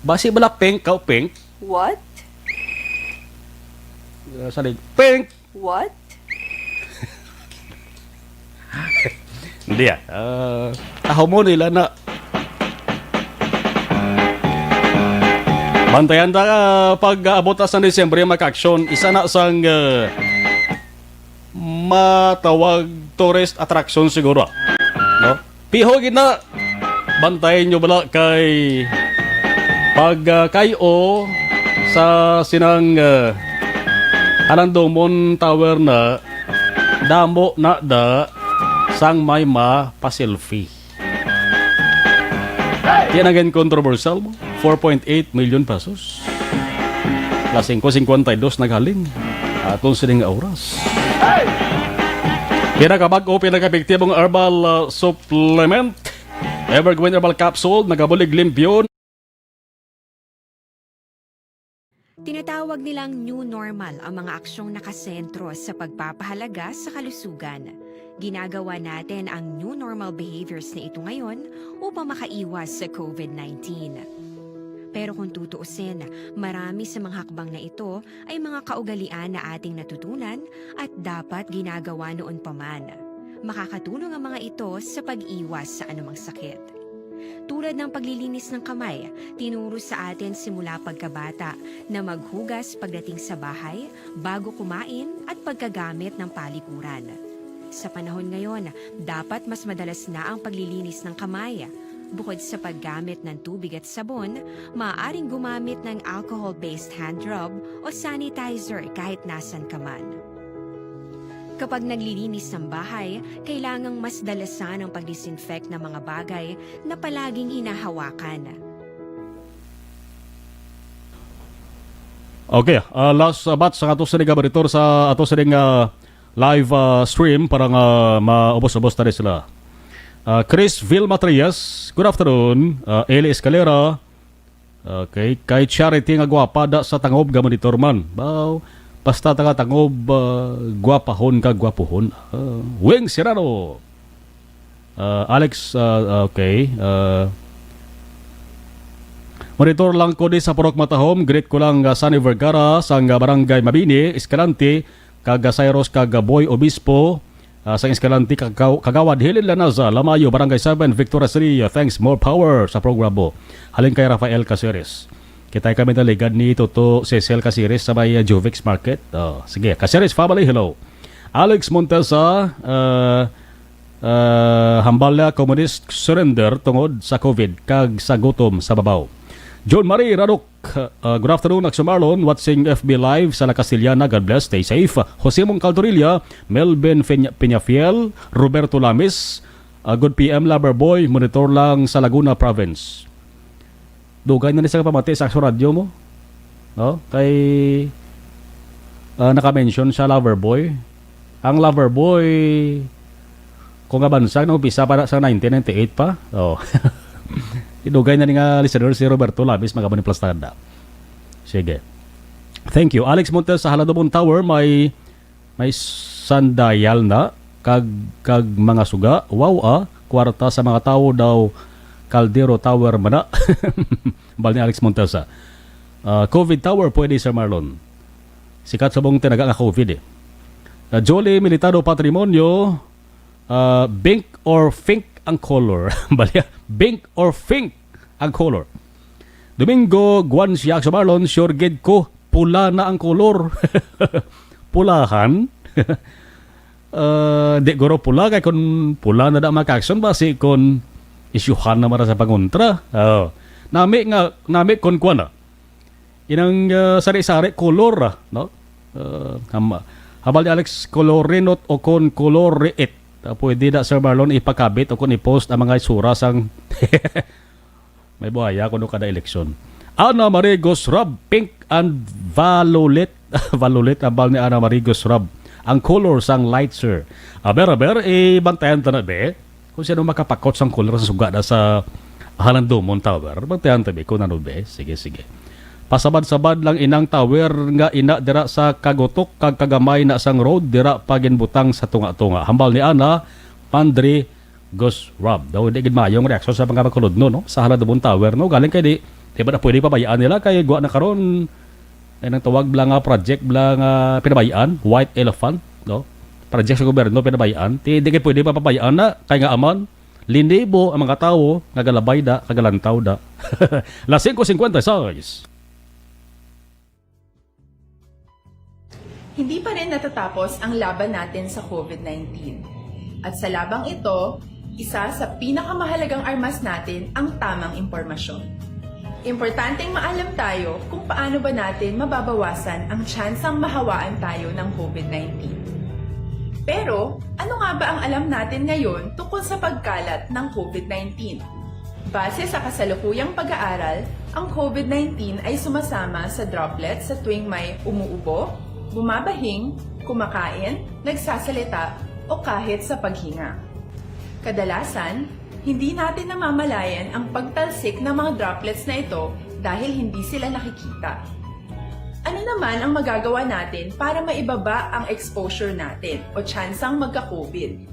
Basi bala pink, kao pink. What? Salig, pink. What? Hindi tahaw mo nila na. Bantayan ta pag-abot sa Disyembre mag-aksyon. Isa na sang matawag tourist attraction siguro, no? Piho gina bantayan nyo bala kay pag kayo sa sinang Alandomon Tower na damo na da sang may pa-selfie. Yan ang controversial mo. 4.8 million pesos. Lasing ko 52 naghaling. Atong sining oras. Pinakabag-o, pinakaepektibong herbal supplement. Evergreen Herbal Capsule, nagabulig limpyo. Tinatawag nilang new normal ang mga aksyong nakasentro sa pagpapahalaga sa kalusugan. Ginagawa natin ang new normal behaviors na ito ngayon upang makaiwas sa COVID-19. Pero kung tutuusin, marami sa mga hakbang na ito ay mga kaugalian na ating natutunan at dapat ginagawa noon pa man. Makakatulong ang mga ito sa pag-iwas sa anumang sakit. Tulad ng paglilinis ng kamay, tinuro sa atin simula pagkabata na maghugas pagdating sa bahay, bago kumain at pagkagamit ng palikuran. Sa panahon ngayon, dapat mas madalas na ang paglilinis ng kamay. Bukod sa paggamit ng tubig at sabon, maaaring gumamit ng alcohol-based hand rub o sanitizer kahit nasan ka man. Kapag naglilinis ng bahay, kailangang mas dalasan ang pag-disinfect ng mga bagay na palaging hinahawakan. Okay, last batch sa ato sa gabaritor sa ato sa live stream para nga maubos-ubos na rin sila. Chris Vilmatrias, good afternoon. Eli Escalera, okay, kay Charity nga gwapa sa tangob ga monitor man. Basta tangob gwapahon ka gwapuhon. Wing Serrano. Alex, okay. Monitor lang ko di sa Purok Matahom. Greet ko lang Sunny Vergara sa Barangay Mabini, Escalante, kag Cyrus kag Boy Obispo. Sa Escalante, Kagawad, Hilin Lanaza, Lamayo, Barangay 7, Victoria City. Thanks, more power sa programo. Halin kay Rafael Caceres. Kitay kami taligad ni Toto Cecil Caceres sa may Juvix Market. Sige, Caceres family, hello. Alex Montesa, Hambalya Communist surrender tungod sa COVID kag sa gutom sa babaw. John Marie Radok, good afternoon, Aksyon Marlon, watching FB Live sa La Castillana, God bless, stay safe. Jose Mong Caldorilla, Melvin Peñafiel, Roberto Lamis, good PM Lover Boy, monitor lang sa Laguna Province. Dugay na nisa pamati sa Aksyon Radio mo? No? Kay naka-mention sa Lover Boy. Ang Lover Boy, kung nga bansag, umpisa para sa 1998 pa. Idugay na nga listener si Roberto Labis magabon ni Plastada. Sige. Thank you. Alex Montes sa Haladobon Tower may sandayal na kag mga suga. Wow kwarta sa mga tao daw Caldero Tower mana. Bal ni Alex Montes. COVID Tower pwede Sir Marlon. Sikat sa buong tinaga nga COVID eh. Jolly Militado Patrimonio, Bink or Fink ang color. Balya, Bink or Fink ang color. Domingo, Guan si Aksyon Marlon, sure gid ko, pula na ang color. Pulahan? Di guro pula, kaya kung pula na da maka-aksyon, basi kung isyuhan na mara sa pangontra. Nami kon kuan na. Inang sari-sari color no? Habal ni Alex colorinot o kon coloriit. Pwede na Sir Marlon ipakabit o kon i-post ang mga isura sang may buhaya kuno kada eleksyon. Ana Marie Gosrab, pink and violet. Violet habal ni Ana Marie Gosrab. Ang color sang light sir. Aber bantayan ta na be. Kung sino makapakot sang color sa suga na sa Halandomon Tower. Bantayan ta be kung ano be. Sige. Pasabad-sabad lang inang tower nga ina dira sa kagotok kag kagamay na sang road dira paginbutang sa tunga-tunga. Hambal ni Ana Pandre Gosrab. Daw di gid mayong reaksyon sa mga makulod no sa Halandomon Tower no galing kay di ba na pwede pabayaan nila kay guwa na karon ay nang tawag bla nga project bla nga pinabayaan White Elephant no project sa gobyerno pinabayaan di gid pwede pa pabayaan na kay nga aman linibo ang mga tawo nga galabay da kagalantaw da. Las 5:56. Hindi pa rin natatapos ang laban natin sa COVID-19. At sa labang ito, isa sa pinakamahalagang armas natin ang tamang impormasyon. Importanteng maalam tayo kung paano ba natin mababawasan ang tsansang mahawaan tayo ng COVID-19. Pero, ano nga ba ang alam natin ngayon tungkol sa pagkalat ng COVID-19? Base sa kasalukuyang pag-aaral, ang COVID-19 ay sumasama sa droplets sa tuwing may umuubo, bumabahing, kumakain, nagsasalita, o kahit sa paghinga. Kadalasan, hindi natin namamalayan ang pagtalsik ng mga droplets na ito dahil hindi sila nakikita. Ano naman ang magagawa natin para maibaba ang exposure natin o tsansang magka-COVID?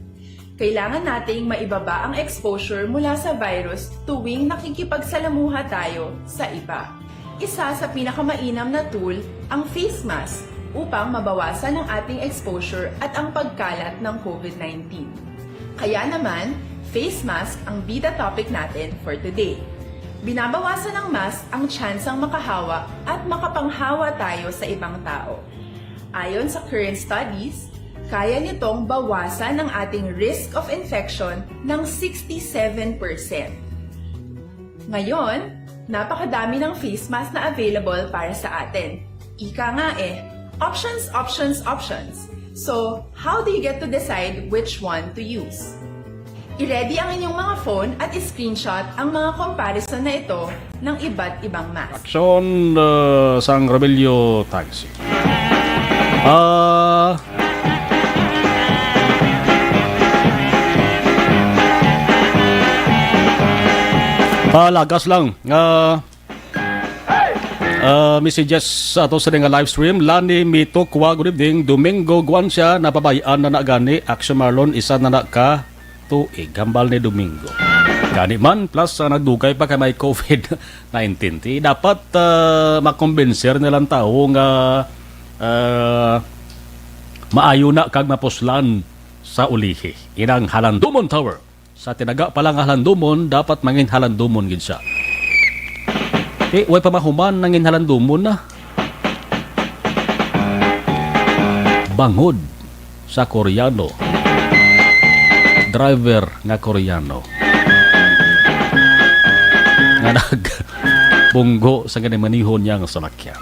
Kailangan nating maibaba ang exposure mula sa virus tuwing nakikipagsalamuha tayo sa iba. Isa sa pinakamainam na tool ang face mask upang mabawasan ang ating exposure at ang pagkalat ng COVID-19. Kaya naman, face mask ang bida topic natin for today. Binabawasan ng mask ang tsansang makahawa at makapanghawa tayo sa ibang tao. Ayon sa current studies, kaya nitong bawasan ang ating risk of infection ng 67%. Ngayon, napakadami ng face mask na available para sa atin. Ika nga options. So, how do you get to decide which one to use? I-ready ang inyong mga phone at i-screenshot ang mga comparison na ito ng iba't ibang mask. Aksyon sang Rebelio Taxi. Lagas lang. Messages sa ato sa nga live stream. Lani Mito Kwa, good evening. Domingo Guan siya, napabayaan na gani. Aksyon Marlon, isa na ka tuig. Hambal ni Domingo. Gani man, plus nagdugay pa kay may COVID-19. Dapat makombinser nilang tao nga maayo na kag mapuslan sa ulihi. Inang Halandomon Tower. Sa tinaga palang Halandomon, dapat mangin Halandomon gid siya. Way pa mahuman nangin Halandomon na. Bangod sa Koreano. Driver nga Koreano. Nga nagbunggo sa ganimanihon niyang salakyan.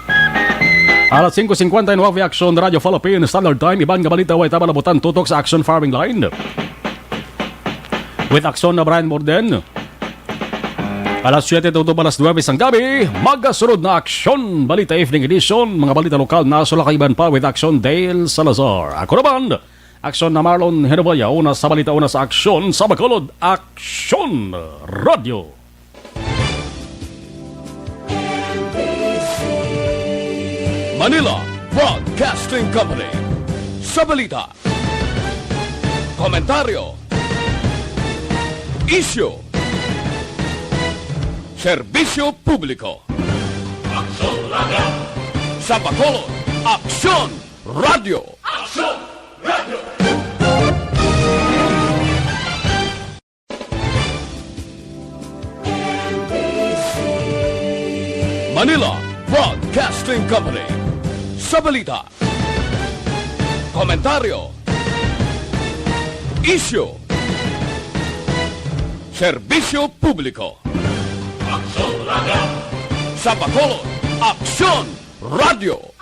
Alas 5:50 ng Aksyon Radio Philippines Standard Time. Ibang balita way tabalabutan tutok sa Aksyon Farming Line. With Aksyon na Brian Morden. Alas 7 tuto alas 9 sang gabi, magasunod na Aksyon Balita Evening Edition, mga balita lokal na sulakayban pa with Aksyon Dale Salazar. Ako naman, Aksyon na Marlon Genovea, una sa balita, una sa Aksyon sa Bacolod, Aksyon Radio. Manila Broadcasting Company. Sa balita, komentaryo, issue, serbisyo publiko. Aksyon Radio. Sa Bacolod, Aksyon Radio. Aksyon Radio. Manila Broadcasting Company. Sa balita, komentaryo, isyu, serbisyo publiko. Aksyon Radio. Sa Bacolod, Aksyon Radio.